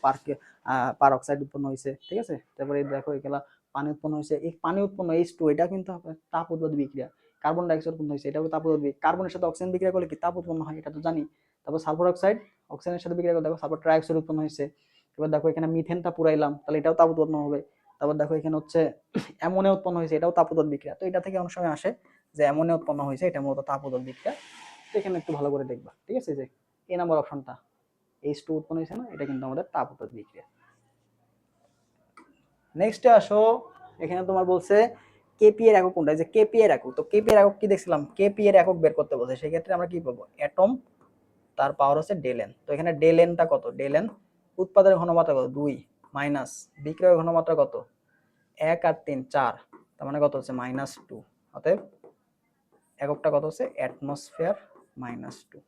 পারঅক্সাইড উৎপন্ন হয়েছে, ঠিক আছে, তারপরে দেখো এগুলা পানি উৎপন্ন হয়েছে, এই পানি উৎপন্ন H2O এটা কিন্তু তাপ উৎপাদ বিক্রিয়া, কার্বন ডাইঅক্সাইড উৎপন্ন হয়েছে, এটাও তাপ উৎপাদ বিক্রিয়া, কার্বনের সাথে অক্সিজেন বিক্রিয়া করলে কি তাপ উৎপন্ন হয়, এটা তো জানি। তারপর সালফার অক্সাইড অক্সিজেনের সাথে বিক্রিয়া করে দেখো সালফার ট্রাইঅক্সাইড উৎপন্ন হয়েছে, এবার দেখো এখানে মিথেনটা পুরাইলাম, তাহলে এটাও তাপ উৎপন্ন হবে। তারপর দেখো এখানে হচ্ছে অ্যামোনিয়া উৎপন্ন হয়েছে, এটাও তাপ উৎপাদ বিক্রিয়া, তো এটা থেকে অনেক সময় আসে যে অ্যামোনিয়া উৎপন্ন হয়েছে, এটা মূলত তাপ উৎপাদ বিক্রিয়া, তো এখানে একটু ভালো করে দেখবা, ঠিক আছে, যে এই নাম্বার অপশনটা H2 উৎপন্ন হয়েছে না, এটা কিন্তু আমাদের তাপ উৎপাদ বিক্রিয়া। নেক্সটে আসো, এখানে তোমার বলছে কেপি এর একক কোনটা, যে কেপি এর একক, তো কেপি এর একক কি দেখছিলাম, কেপি এর একক বের করতে বলছে, সেই ক্ষেত্রে আমরা কি পাবো, অ্যাটম তার পাওয়ার হচ্ছে ডেলেন, তো এখানে ডেলেনটা কত, ডেলেন উৎপাদের ঘনমাত্রা কত 2 মাইনাস বিক্রয়ের ঘনমাত্রা কত 1 আর 3 4, তার মানে কত হচ্ছে -2, অতএব এককটা কত হচ্ছে অ্যাটমসফিয়ার -2,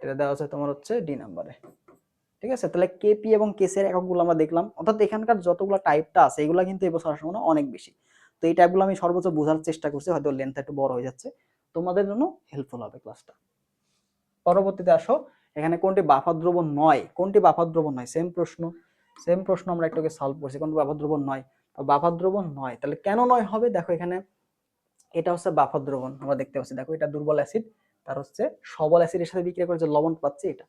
এটা দেওয়া আছে তোমার হচ্ছে ডি নাম্বারে, ঠিক আছে। তাহলে কেপি এবং কেসি এর এককগুলো আমরা দেখলাম, অর্থাৎ এখানকার যতগুলো টাইপটা আছে এগুলো কিন্তু এই বছর আসার সম্ভাবনা অনেক বেশি, তো এই টাইপগুলো আমি সর্বোচ্চ বোঝার চেষ্টা করছি, হয়তো লেন্থ একটু বড় হয়ে যাচ্ছে, তোমাদের জন্য হেল্পফুল হবে ক্লাসটা। পরবর্তীতে আসো, এখানে কোনটি বাফার দ্রবণ নয়, কোনটি বাফার দ্রবণ নয়, সেম প্রশ্ন আমরা একটু আগে সলভ করছি, কোনটি বাফার দ্রবণ নয়, বাফার দ্রবণ নয়, তাহলে কেন নয় হবে, দেখো এখানে এটা হচ্ছে বাফার দ্রবণ, আমরা দেখতে পাচ্ছি, দেখো এটা দুর্বল অ্যাসিড, তার হচ্ছে সবল অ্যাসিডের সাথে বিক্রিয়া করে যে লবণ পাচ্ছি এটা।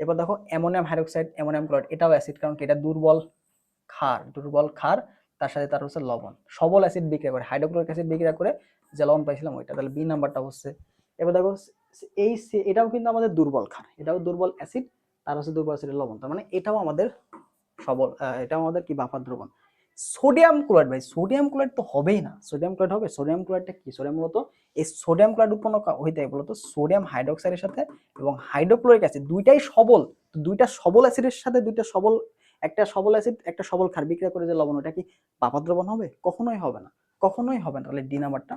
এবার দেখো অ্যামোনিয়াম হাইড্রোক্সাইড, অ্যামোনিয়াম ক্লোরাইড, এটাও অ্যাসিড, কারণ এটা দুর্বল ক্ষার, তার সাথে তার হচ্ছে লবণ, সবল অ্যাসিড বিক্রিয়া করে, হাইড্রোক্লোরিক অ্যাসিড বিক্রিয়া করে যে লবণ পাইছিলাম ওইটা, তাহলে বি নাম্বারটা হচ্ছে। এবার দেখো এই এটাও কিন্তু আমাদের দুর্বল ক্ষার, এটাও দুর্বল অ্যাসিড, তার হচ্ছে দুর্বল অ্যাসিডের লবণ, তার মানে এটাও আমাদের সবল, এটাও আমাদের কি বাফার দ্রবণ। সোডিয়াম ক্লোরাইড, ভাই সোডিয়াম ক্লোরাইড তো হবেই না, সোডিয়াম ক্লোরাইড হবে, সোডিয়াম ক্লোরাইডটা কি, সোডিয়াম মূলত এই সোডিয়াম ক্লোরাইড উৎপন্ন হইতে বলতো সোডিয়াম হাইড্রোক্সাইডের সাথে এবং হাইড্রোক্লোরিক অ্যাসিড দুইটাই সবল, দুইটা সবল অ্যাসিডের সাথে দুইটা সবল, একটা সবল অ্যাসিড একটা সবল ক্ষার বিক্রিয়া করে যে লবণ, ওটা কি বাফার দ্রবণ হবে, কখনোই হবে না, কখনোই হবে না, তাহলে ডি নাম্বারটা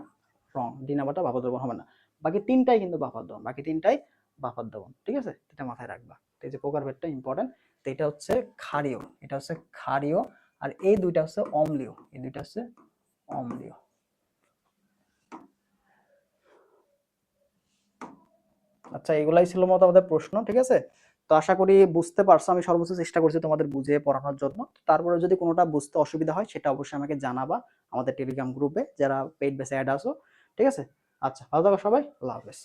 রং, ডি নাম্বারটা বাফার দ্রবণ হবে না, বাকি তিনটাই কিন্তু বাফার দ্রবণ, বাকি তিনটাই বাফার দ্রবণ, ঠিক আছে, এটা মাথায় রাখবা। এই যে প্রকারভেদটা ইম্পর্টেন্ট, তো এটা হচ্ছে ক্ষারীয়, এটা হচ্ছে ক্ষারীয়, আর এই দুইটা হচ্ছে অম্লীয়, এই দুইটা হচ্ছে অম্লীয়। আচ্ছা এগুলাই ছিল মতো আমাদের প্রশ্ন, ঠিক আছে, তো আশা করি বুঝতে পারছো, আমি সর্বোচ্চ চেষ্টা করছি তোমাদের বুঝিয়ে পড়ানোর জন্য, তারপরে যদি কোনোটা বুঝতে অসুবিধা হয় সেটা অবশ্যই আমাকে জানাবা আমাদের টেলিগ্রাম গ্রুপে, যারা পেইড বেসে অ্যাড আসো, ঠিক আছে। আচ্ছা ভালো থাকো সবাই, আল্লাহ হাফেজ।